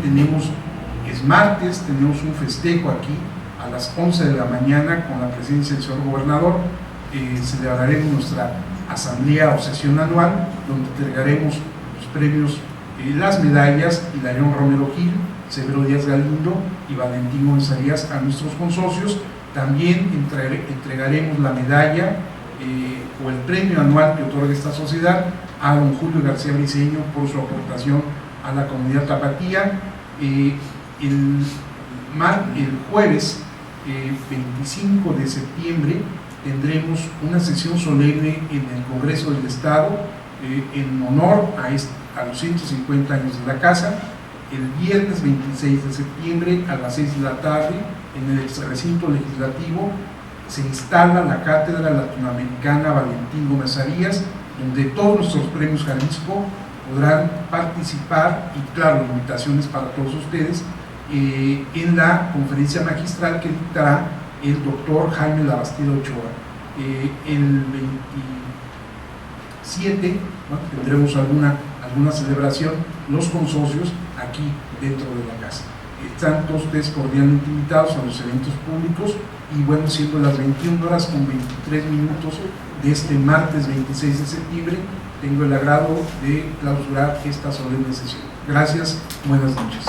es martes, tenemos un festejo aquí a las 11 de la mañana con la presencia del señor gobernador. Celebraremos nuestra asamblea o sesión anual, donde entregaremos los premios, las medallas y la León Romero Gil, Severo Díaz Galindo y Valentín González a nuestros consocios. También entregaremos la medalla o el premio anual que otorga esta sociedad a don Julio García Briceño por su aportación a la comunidad tapatía. El jueves 25 de septiembre tendremos una sesión solemne en el Congreso del Estado en honor a los 150 años de la casa. El viernes 26 de septiembre a las 6 de la tarde en el recinto legislativo se instala la Cátedra Latinoamericana Valentín Gómez Arias, donde todos nuestros premios Jalisco podrán participar, y claro, invitaciones para todos ustedes, en la conferencia magistral que dictará el doctor Jaime Labastida Ochoa. El 27 tendremos alguna celebración, los consocios, aquí dentro de la casa. Están todos ustedes cordialmente invitados a los eventos públicos, y bueno, siendo las 21 horas con 23 minutos de este martes 26 de septiembre, tengo el agrado de clausurar esta solemne sesión. Gracias, buenas noches.